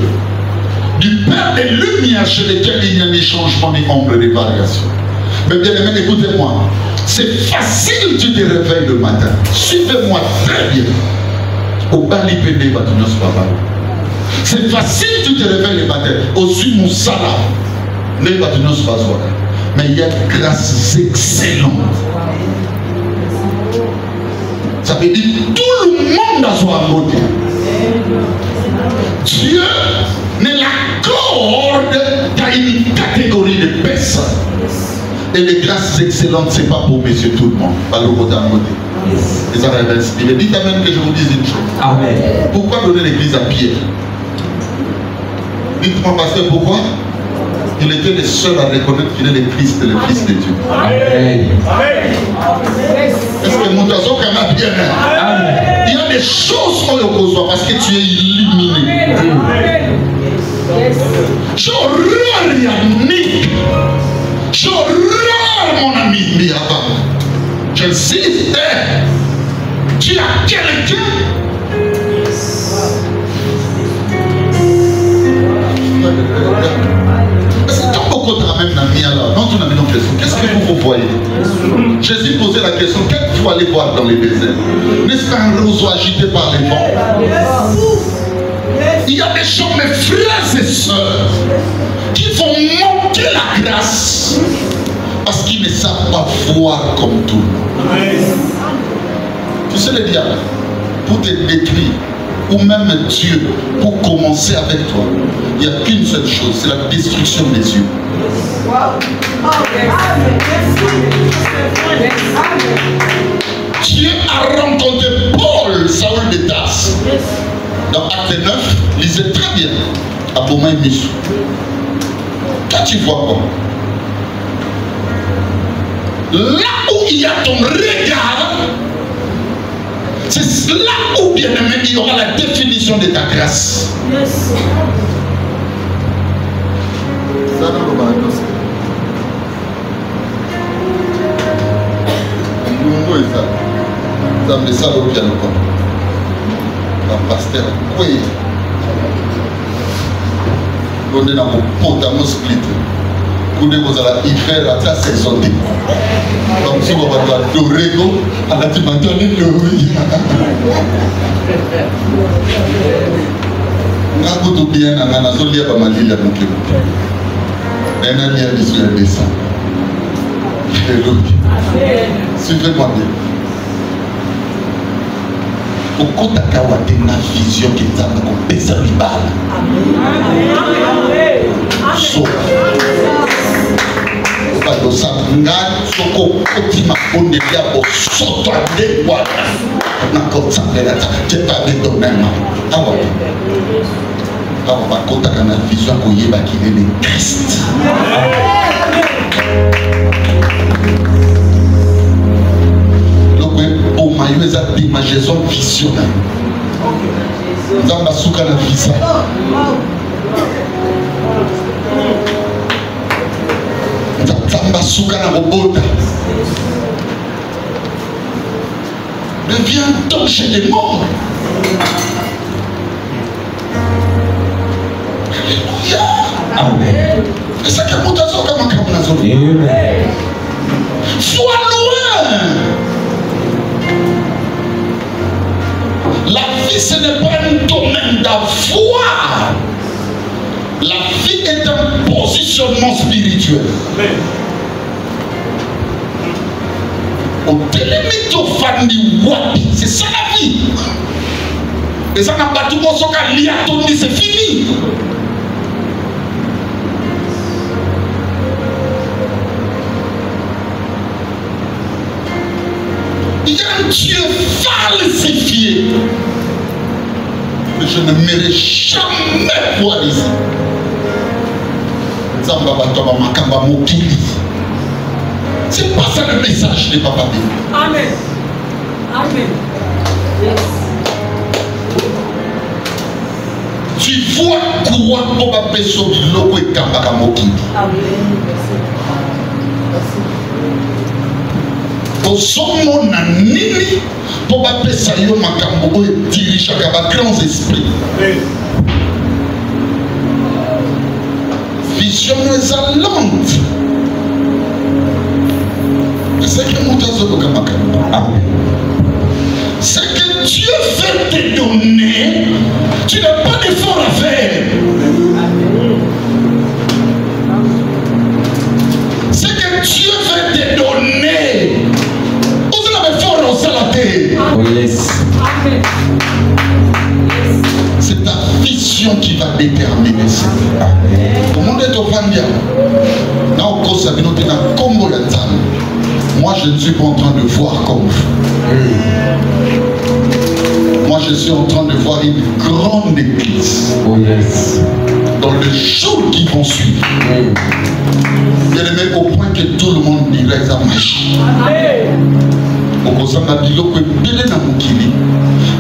du Père des Lumières chez lequel il n'y a ni changement ni ombre de variation. Mais bien aimé, écoutez-moi, c'est facile, tu te réveilles le matin, suivez-moi très bien. C'est facile, tu te réveilles le matin, au-dessus mon salam, mais il y a une grâce excellente. Ça veut dire tout le monde a son côté. Dieu ne l'accorde qu'à une catégorie de personnes. Et les grâces excellentes, ce n'est pas pour monsieur tout le monde. Pas le côté à côté. Mais dites amen que je vous dise une chose. Amen. Pourquoi donner l'église à Pierre? Dites-moi, pasteur, pourquoi? Il était le seul à reconnaître qu'il est le Christ, le Fils de Dieu. Amen. Est-ce que mon oiseau quand même bien? Amen. Il y a des choses qu'on ne parce que tu es illuminé. J'horreur Yannick. J'horreur mon ami Miyaba. J'insiste. Tu as quelqu'un. Qu'est-ce que vous voyez? Jésus posait la question, qu'est-ce qu'il faut aller voir dans les déserts? N'est-ce pas un roseau agité par les vents? Il y a des gens, mes frères et sœurs, qui vont manquer la grâce parce qu'ils ne savent pas voir comme tout le monde. Tu sais le diable, pour te détruire, ou même Dieu, pour commencer avec toi, il n'y a qu'une seule chose, c'est la destruction des yeux. Dieu a rencontré Paul, Saül de Tarse. Dans Acte 9, lisez très bien, à Boma et Missou. Toi, tu vois quoi? Là où il y a ton regard, c'est là où, bien aimé, il y aura la définition de ta grâce. Yes. Ça me ça au piano. Pasteur, oui. On est dans mon potamo split. Vous allez y faire la saison. Donc si vous avez adoré, à la dimension de l'ouïe. Nous avons bien à la zone de la ville. Un ami a dit sur un dessin. Suivez-moi bien. Au côté de la vision qui est dans le pays rival. So, parce que soko kotima bonde ya bo soto ande kwa na ko tsambela te pas de domaine awa awa ba kota kana vision ko yeba ki le Christ. Donc au mayo eza d'imagination visionnelle. Nzamba suka na visa. Deviens donc chez les morts. Alléluia. Amen. Et ça qui est sois loin. La vie, ce n'est pas un domaine d'avoir. La vie est un positionnement spirituel. C'est ça la vie. Et ça n'a pas tout le monde, c'est fini. mais je ne m'irai jamais voir ici. C'est pas ça le message de Papa Béni. Amen. Amen. Yes. Tu vois quoi pour ma personne de l'eau et Kambaka Mokili. Amen. Merci. Au sommet na nini pour ma personne yo makambo et dirige à grands esprits. Vision est lente. C'est que mon c'est que Dieu veut te donner, tu n'as pas d'effort à faire. C'est que Dieu veut te donner. Vous avez fort dans la terre. Oh yes. C'est ta vision qui va déterminer ça. Au monde est au Fandia. Moi, je ne suis pas en train de voir comme vous. Moi, je suis en train de voir une grande église. Oh yes. Dans les jours qui vont suivre. Bien aimé, au point que tout le monde dirait ça marche.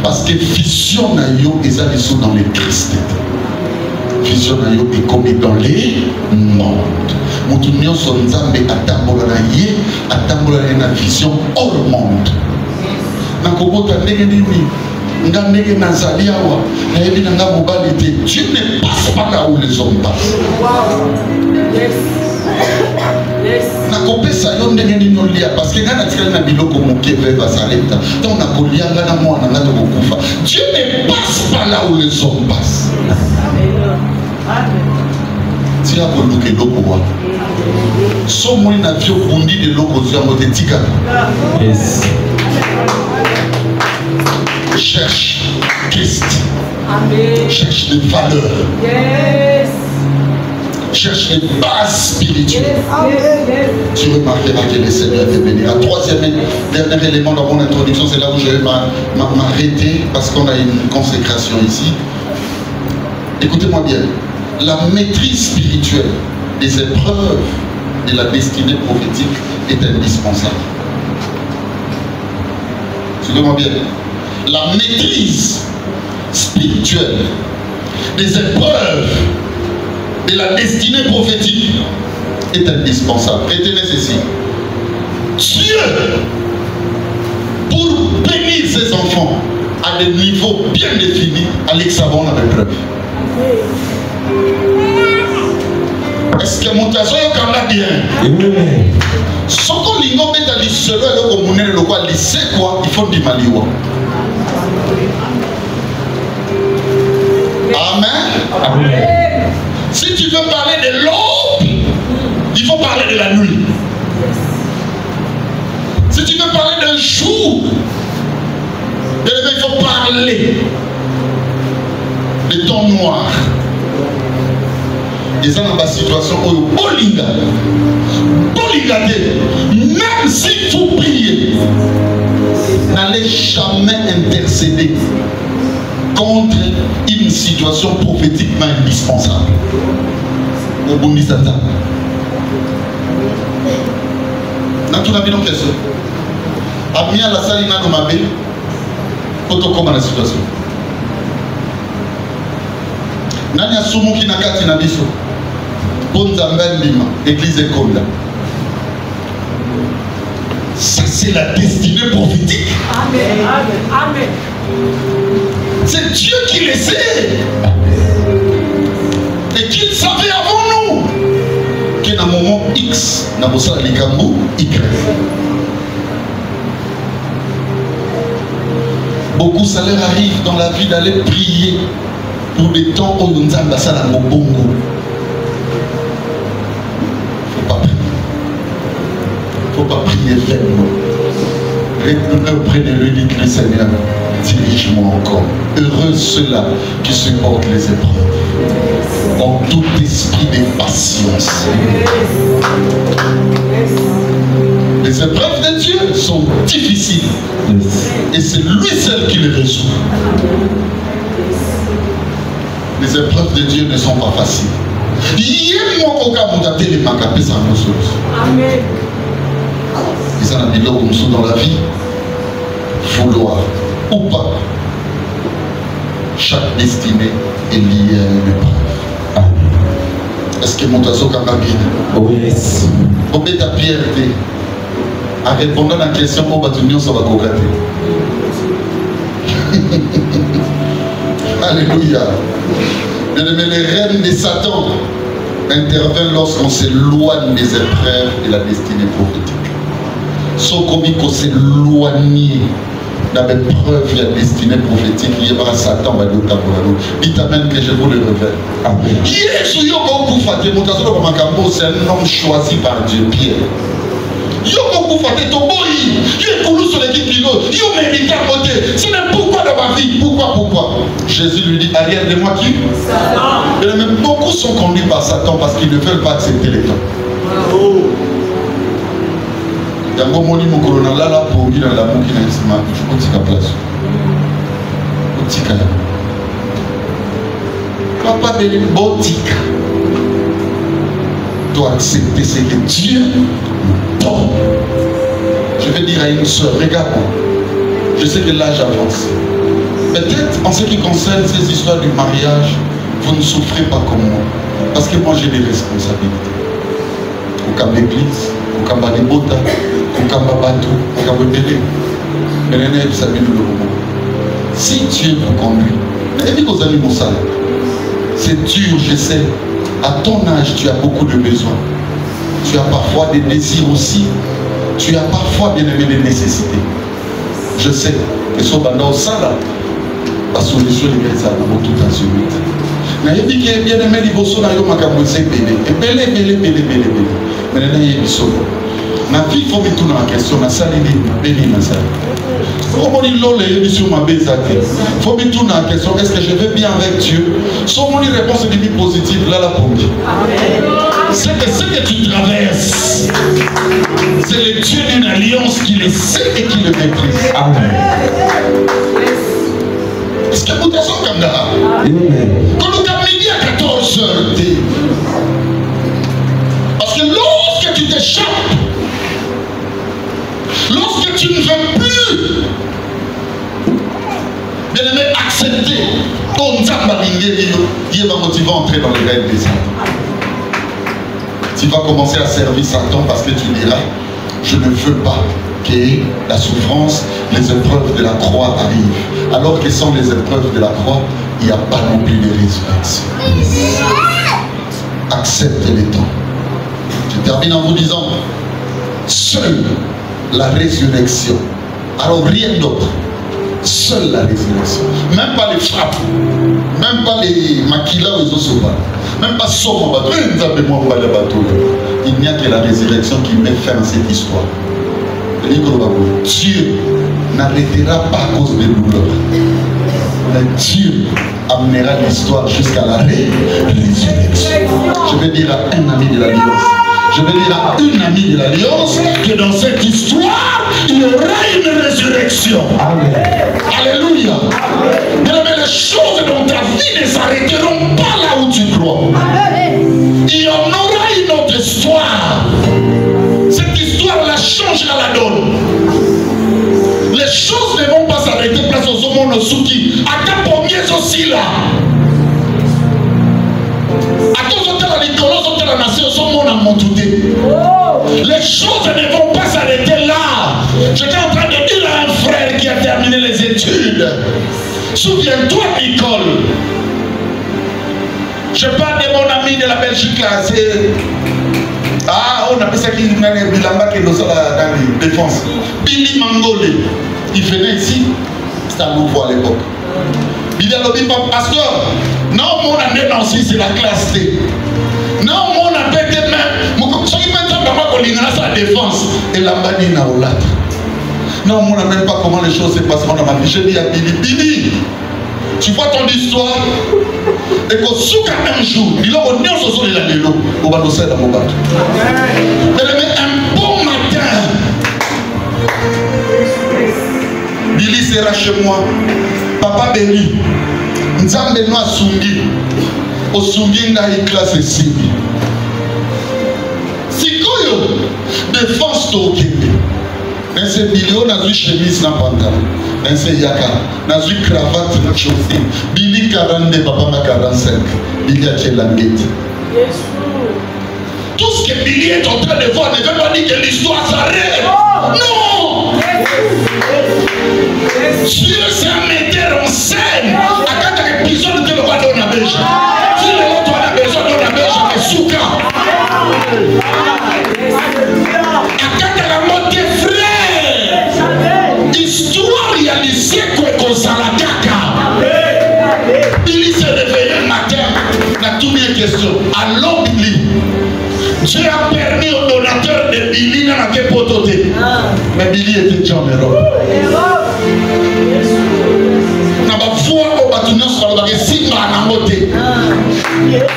Parce que vision na yo est dans les Christ. Vision na yo est comme dans les mondes. Moutounion son nzambe atambola na ye, atambola na vision hors monde. Na kobota ndenge nini, nga ndenge nazali awa, na yebi na nga mobali te. Dieu ne passe pas là où les hommes passent. Wow. Yes. Yes. Na kopesa yo ndenge nini olia parce que nga na tikali na biloko moke ve bazaleta. Donc na kolia nga na mwana nga to kokufa. Dieu ne passe pas là où les hommes passent. Amen. Amen. Tia koluka eloko wana. So moi na vio bundi de loko zwa motetika. Yes. Cherche Christ. Amen. Cherche les valeurs. Yes. Cherche les bases spirituelles. Yes. Amen. Tu remarqueras que le Seigneur te bénira. Troisième et dernier élément dans mon introduction, c'est là où je vais m'arrêter parce qu'on a une consécration ici. Écoutez-moi bien. La maîtrise spirituelle des épreuves de la destinée prophétique est indispensable. Suivez-moi bien. La maîtrise spirituelle des épreuves de la destinée prophétique est indispensable. Retenez ceci. Dieu, pour bénir ses enfants à des niveaux bien définis, Alexandre avait preuve. Est-ce que mon tasso est bien? Ce qu'on l'ingo met à l'issue, le communel, le quoi, lycée quoi, il faut du maliwa. Amen. Amen. Si tu veux parler de l'aube, il faut parler de la nuit. Si tu veux parler d'un jour, il faut parler des temps noirs. Ils sont dans la situation où même si vous priez, n'allez jamais intercéder contre une situation prophétiquement indispensable. Au bon disant ça. Dans tout la vie, question. Amia la salle n'a pas mabé. Pour comment la situation. Nani asumu ki nakati na biso. Bonza mbelima, église Ekonda. Ça c'est la destinée prophétique. Amen. Amen. Amen. C'est Dieu qui le sait. Et qu'il savait avant nous que dans le moment X, dans le moment Y. Beaucoup ça leur arrive dans la vie d'aller prier pour des temps où nous avons ça dans le bongo. Faut pas prier fermement. Auprès de lui, dites le Seigneur, dirige-moi encore. Heureux ceux-là qui supportent les épreuves. En tout esprit de patience. Les épreuves de Dieu sont difficiles. Et c'est lui seul qui les résout. Les épreuves de Dieu ne sont pas faciles. Amen. Ils en ont mis comme ça dans la vie. Vouloir ou pas, chaque destinée est liée à une épreuve. Est-ce que mon tazo a bien? Oui. Au bout de ta pierre, en répondant à la question, on va tenir ça va cograter. Alléluia. Bien-aimé, les rênes de Satan interviennent lorsqu'on s'éloigne des épreuves de la destinée prophétique. Sauf qu'on s'éloigner dans les preuves de la destinée prophétique, il y a Satan va dire dites amen que je vous le révèle. Amen. C'est un homme choisi par Dieu, Pierre. Ce n'est pourquoi dans ma vie. Pourquoi? Jésus lui dit, arrière de moi qui? Satan. Mais beaucoup sont conduits par Satan parce qu'ils ne veulent pas accepter les temps. Yango moni mokolo na lala pongi na la moki na nsima otika place. Otika. Papa de botika. Dois accepter ce que Dieu donne. Je vais dire à une soeur, regarde-moi. Je sais que l'âge avance. Peut-être en ce qui concerne ces histoires du mariage, vous ne souffrez pas comme moi. Parce que moi j'ai des responsabilités. Au camp d'église, au camp de Bota, au camp de Bateau, au camp de Bélé. Si Dieu vous conduit, c'est dur, je sais. À ton âge, tu as beaucoup de besoins. Tu as parfois des désirs aussi. Tu as parfois bien aimé des nécessités. Je sais que ce bandit ça là, la solution est ça dans tout azimut. Mais il dit que bien aimé les bossos là, il y a un belé. Mais il y a des choses. Na vie faut mettre dans la question, na salle est béni na salle. Comment il l'a l'émission ma bézate. Faut mettre dans la question, est-ce que je vais bien avec Dieu? Sans mon réponse est positive là la pompe. C'est que ce que tu traverses, c'est le Dieu d'une alliance qui le sait et qui le maîtrise. Amen. Est-ce que vous êtes comme ça? Quand nous avons midi à 14h, parce que lorsque tu t'échappes, lorsque tu ne veux plus, bien aimé, accepter ton zambalingé, il va motiver à entrer dans les règles des Satan. Tu vas commencer à servir Satan parce que tu diras, je ne veux pas que la souffrance, les épreuves de la croix arrivent. Alors que sans les épreuves de la croix, il n'y a pas non plus de résurrection. Accepte les temps. Je termine en vous disant, seule la résurrection. Alors rien d'autre. Seule la résurrection. Même pas les frappes. Même pas les maquillas aux osoba. Même pas son bateau. Il n'y a que la résurrection qui met fin à cette histoire. Dieu n'arrêtera pas à cause des douleurs. Mais Dieu amènera l'histoire jusqu'à la résurrection. Je vais dire à un ami de l'Alliance. Je vais dire à une amie de l'Alliance que dans cette histoire, il y aura une résurrection. Amen. Alléluia. Mais les choses dans ta vie ne s'arrêteront pas là où tu crois. Il y en aura une autre histoire. Cette histoire-là changera la donne. Les choses ne vont pas s'arrêter place aux hommes Souki. À ta première aussi là. Les choses ne vont pas s'arrêter là. J'étais en train de dire à un frère qui a terminé les études. Souviens-toi, Nicole. Je parle de mon ami de la Belgique là. On appelle ça qui est dans la défense. Billy Mangolé. Il venait ici. C'était un nouveau à l'époque. Il a dit, pasteur, non, mon année Nancy, c'est la classe T. Non, mon appel de même. Ce qui peut être dans la défense. Et la banine à Olata. Non, on n'a même pas comment les choses se passent dans ma vie. J'ai dit à Billy, Billy, tu vois ton histoire. Et qu'au souka un jour, il a dit, on se souvient de la vélo. On va nous dans mon bateau. Un bon matin. Billy sera chez moi. Papa béni. Nzambe no asungi. Osungi ngai classe esibi. Sikoyo défense tokende. Nese bilio nazui chemise na pantalon. Nese yaka nazui cravate na chaussée. Bili 42 papa na 45. Bili a tchelangeti. Tout ce que Billy est en train de voir ne veut pas dire que l'histoire s'arrête. Non. Dieu c'est un metteur en scène. À quatre épisodes de l'Oba donne la belge. Si l'autre a besoin de la belge, mais souka. À quatre la mort des frères. Histoire il y a des siècles qu'on s'en la caca. Billy s'est réveillé le matin. On a tout bien question. Allons Billy. Dieu a permis au donateur de Billy dans la pototé. Mais Billy était déjà en Europe. On a foi au bâtiment sur le sigma en moté.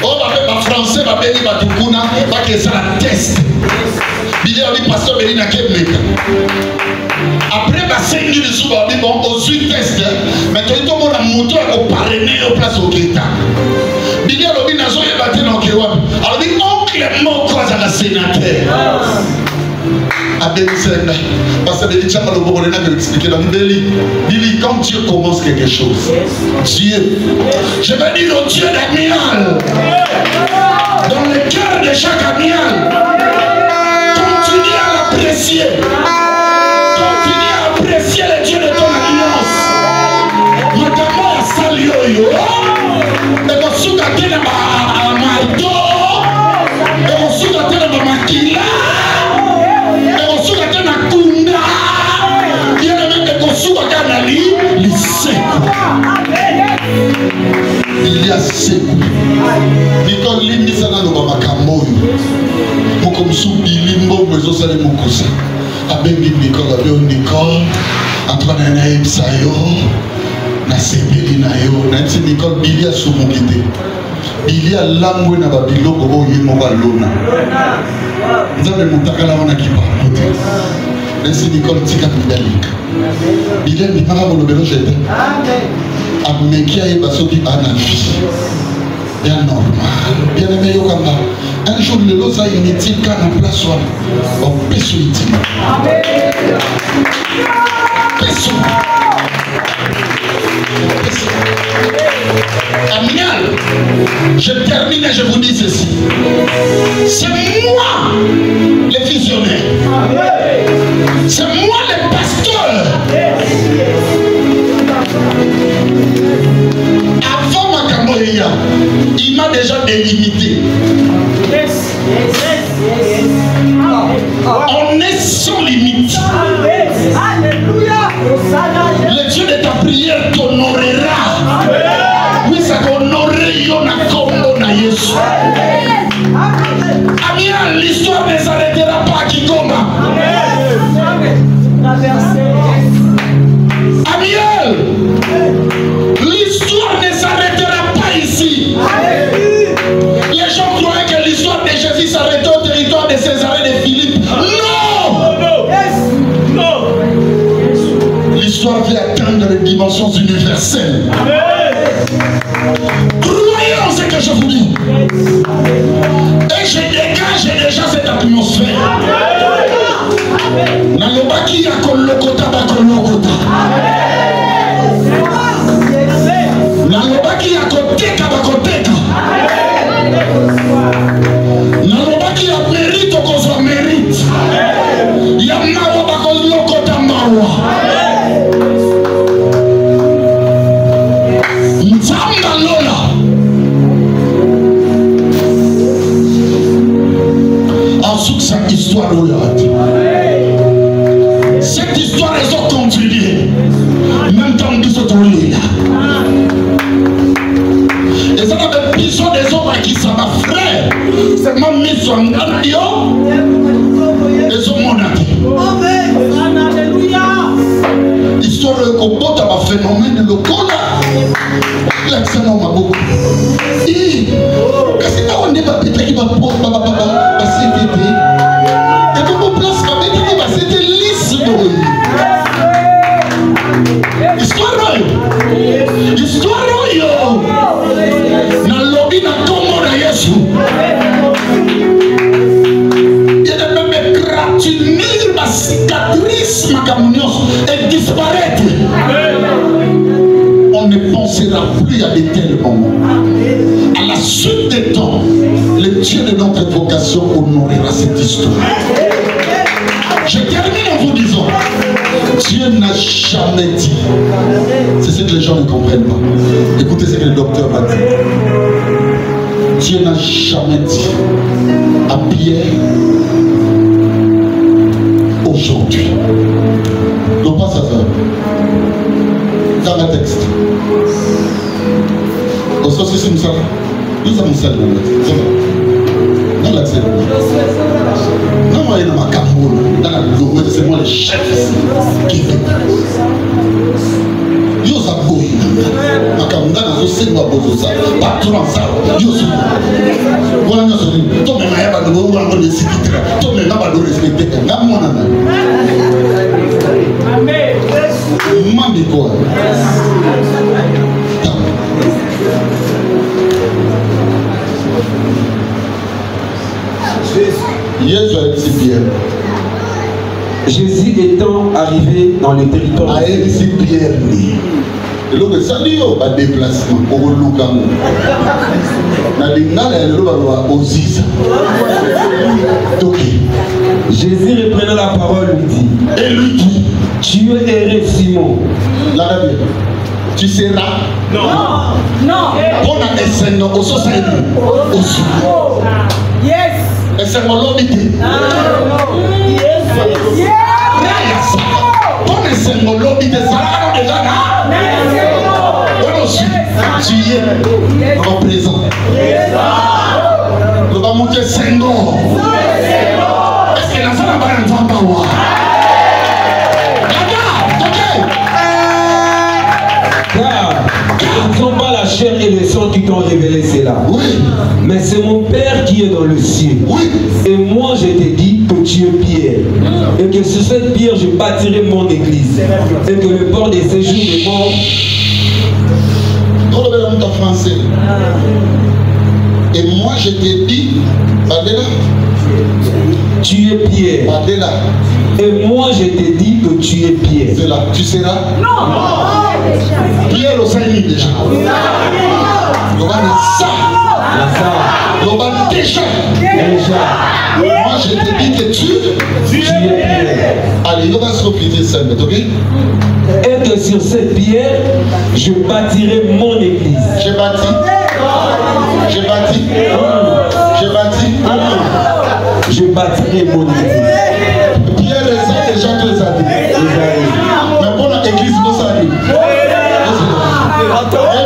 On va faire français, on va bénir Batukuna, on va faire ça la test. Billy a dit pasteur Billy n'a qu'à mettre. Après, bah, 5 jours de sous, on dit bon, on suit test. Mais tout le monde a monté au parrainé au place au Greta. Billy a dit nazo et battu dans Kéwab. Alors dit oncle Moko à la sénateur. À Bénisenda. Parce que Billy Tchama le Bobolena veut expliquer dans Billy. Billy, quand Dieu commence quelque chose, Dieu, je vais dire au Dieu d'Amial, dans le cœur de chaque Amial, continue à l'apprécier. Continue à apprécier le Dieu de ton alliance. Madame a salioyo. Et vous soudez dans ma maïdo. Et vous soudez dans ma maquila. Et vous soudez dans ma kunda. Il y a même des conçus à Ganali. Il y a sekou. Nicole Lindi sana no bamakamoi. Mokomsu bilimbo mwezo sale mokosa. Abengi Nicole abeo Nicole. Antoine na ebsayo. Na sebeli na yo. Na eti Nicole bilia sumukite. Bilia langwe na babiloko bo yemo balona. Nzambe mutakala wana kipamote. Nesi Nicole tika bidalika. Bilia ni mara bolobelo jete. Amekia et basoki anafi. Bien normal. Bien aimé yokamba. Un jour le lot ça inutile quand on place soi. On peut souhaiter. Amial, je termine et je vous dis ceci. C'est moi le visionnaire. C'est moi le pasteur. Avant Makamboya, il m'a déjà délimité. On est sans limite. Le Dieu de ta prière t'honorera. Oui, ça t'honorerait Yona Kombo na Yesu. Amiel, l'histoire ne s'arrêtera pas à Kigoma. Amiel, l'histoire ne s'arrêtera pas ici. Les gens croyaient que l'histoire de Jésus s'arrêtait au territoire de César et de Philippe. Non! L'histoire vient atteindre les dimensions universelles. Croyez en ce que je vous dis. Et je dégage déjà cette atmosphère. Nalobaki ya kolokota bakolokota. Nalobaki ya koteka bakoteka. Nalobaki ya mérite okozwa mérite. Ya mawa bakolokota mawa. Nzamba lola. Ensuite cette histoire royale. Cette histoire est au continuer. Même temps que ce tournée là. Et ça va être besoin des hommes qui sont ma frère. C'est ma mission en radio. Et son monate. Histoire de comporte un phénomène le cola. L'accent m'a beaucoup. Et quand on n'est pas pété, il va passer pété. Et comme on place ma bête, il va c'était lisse. Histoire royale. Histoire royale. de tels moments. À la suite des temps, le Dieu de notre vocation honorera cette histoire. Je termine en vous disant, Dieu n'a jamais dit. C'est ce que les gens ne comprennent pas. Écoutez ce que le docteur m'a dit. Dieu n'a jamais dit à Pierre, aujourd'hui. Non pas ça. Dans le texte. Au sens où nous sommes dans l'accès. Non, moi, il y a ma camoule. Dans la lourde, c'est moi le chef qui fait. Yo sa boy. Ma camoule, dans le sein, moi, pour ça. Patron, ça. Yo sa. Voilà, nous sommes. Toi, mais, il y a pas de bon, on va le citer. Toi, mais, il n'y a pas de respecter. Amen. Mami quoi? Jésus étant arrivé dans les territoires. Le salut au déplacement au Lukamu. Jésus reprenant la parole lui dit. Et lui dit. Tu es Simon. Tu seras. Non. Non. On a des scènes au société. Yes. Et c'est mon lobby. On est c'est mon lobby de ça déjà là. Tu es représent. On va monter 5 ans. Est-ce que la salle va entendre? Ce ne sont pas la chair et le sang qui t'ont révélé cela. Oui. Mais c'est mon Père qui est dans le ciel. Oui. Et moi je t'ai dit que tu es Pierre. Et que sur cette pierre je bâtirai mon église. Et que le port des séjours des morts. En français. Et moi je t'ai dit, Badela. Tu es Pierre. Badela. Et moi je t'ai dit que tu es Pierre. C'est là. Tu seras. Non. Pierre au sein déjà. Le va ça. Le va déjà. Moi je t'ai dit que tu es Pierre. Allez, on va se replier ça, ok? Et que sur cette pierre, je bâtirai mon église. J'ai bâti. J'ai bâti. J'ai bâti. Je bâtirai mon église. Pierre les a déjà tous les années. Mais pour l'église, nous ça dit.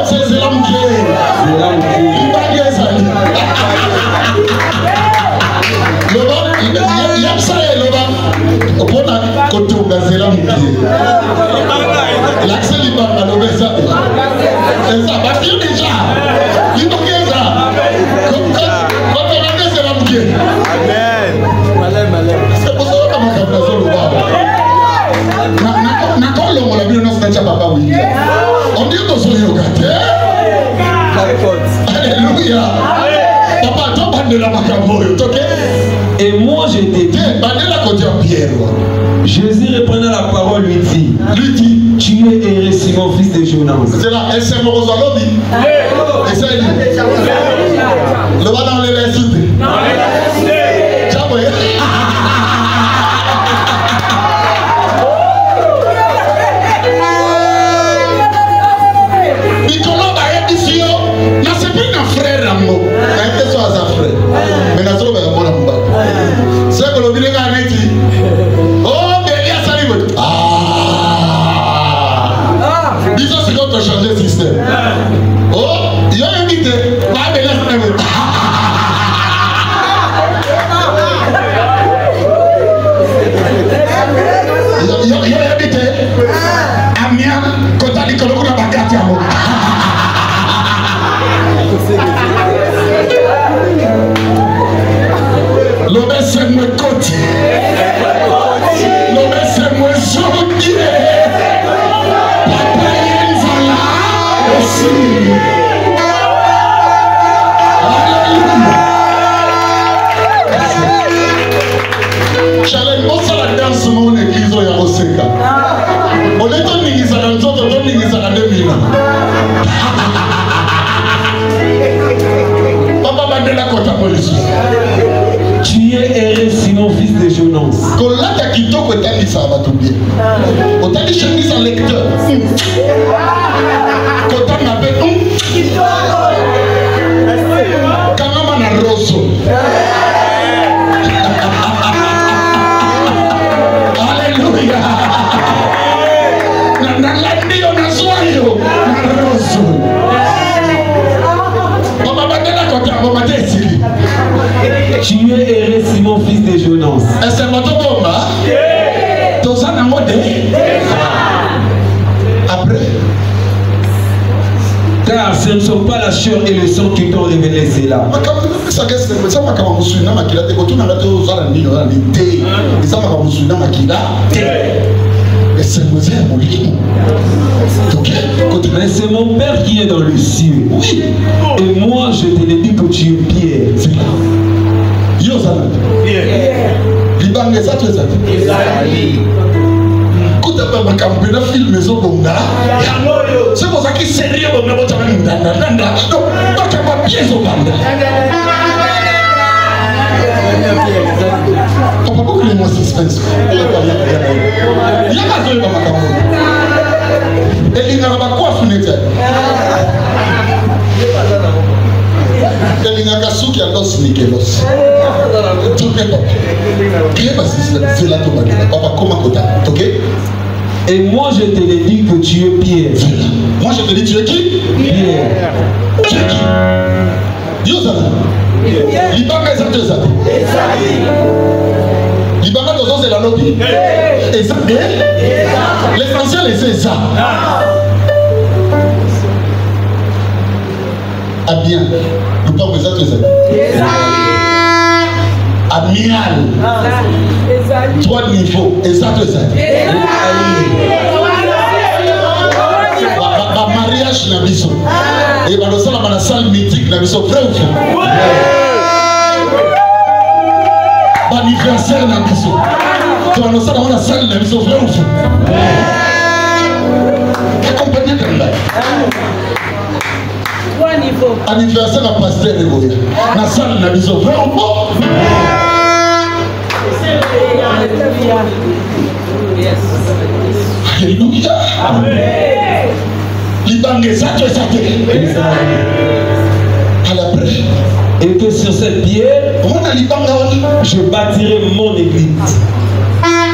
C'est l'homme qui est. Il va dire ça. Le bas, il y a ça et le bas. Pour la côté où c'est l'homme qui est. L'accès libre à l'obé ça. C'est ça, parce qu'il déjà. Il faut qu'il y ait ça. Quand on a dit c'est l'homme qui est. Amen. C'est pour ça que je suis le bas. Nakon le mot la Bible nous dit papa oui. On dit que c'est le gâté. Alléluia. Papa, toi pas de la macabo, ok? Et moi je t'ai dit. Pierre. Jésus reprenant la parole lui dit. Tu es Simon, fils de Jonas. C'est là, elle s'est morose à l'obbi. Et ça il dit. Le va dans les résultats. Ciao. Nicolas va être ici. Non, c'est plus un frère amour. C'est un frère. Mais nous sommes un bon amour. C'est que le bilan a dit. Oh, mais il y a ça. Disons c'est qu'on peut changer le système. Oh, il y a invité. Pas de l'air. Il y a invité. Amiens, quand tu as dit que l'on a bagage à moi. jeunesse. Kolata kitoko etali sabato bien. Otali chemise en lecteur. Kotanga pe Kangama na rosso. Alléluia. Na landio na soyo na rosso. Baba batela kota baba desili. Tu es erré, Simon, fils de Jonas. Est-ce que votre bomba? Tosa na mode. Après. Car ce ne sont pas la chair et le sang qui t'ont révélé cela. Mais c'est mon Père qui est dans le ciel. Oui. Et moi, je te l'ai dit que tu es Pierre. C'est là. C'est pour ça qu'il s'est rien au niveau de pourquoi les mots suspense? Il y a pas de et il n'y a pas quoi fenêtre. Il y a un sou qui a l'os Nikélos. Tout est bon. C'est la tomate. Papa, comment tu as? Ok? Et moi je te l'ai dit que tu es Pierre. Moi je te dis tu es qui? Pierre. Tu es qui? Yosana. Libanga est ça. Libanga c'est la lobby. Et ça, l'essentiel c'est ça. Ah bien. Nous parlons de ça. Amiral. Trois niveaux. Et ça. Mariage na biso. Et dans la salle mythique na biso. Vrai ou faux? Anniversaire na biso. Dans la salle na biso. Vrai ou faux? Accompagné de là. Anniversaire à pasteur de Boya. La salle na biso. Vrai ou faux? Alléluia. Amen. Et que sur cette pierre, je bâtirai mon église.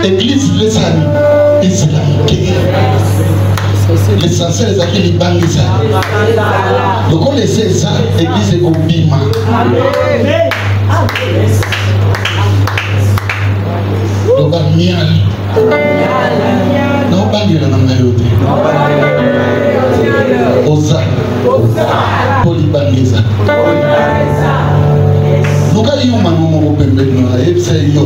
Église islamique. L'essentiel est que l'Ibangisa. Donc on essaie ça, église est au Bima. Donc on miel. Non, pas miel dans la maillotée. Oza. Polybangisa. Nous avons eu un moment où nous avons fait yo.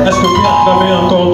Est-ce que Pierre avait encore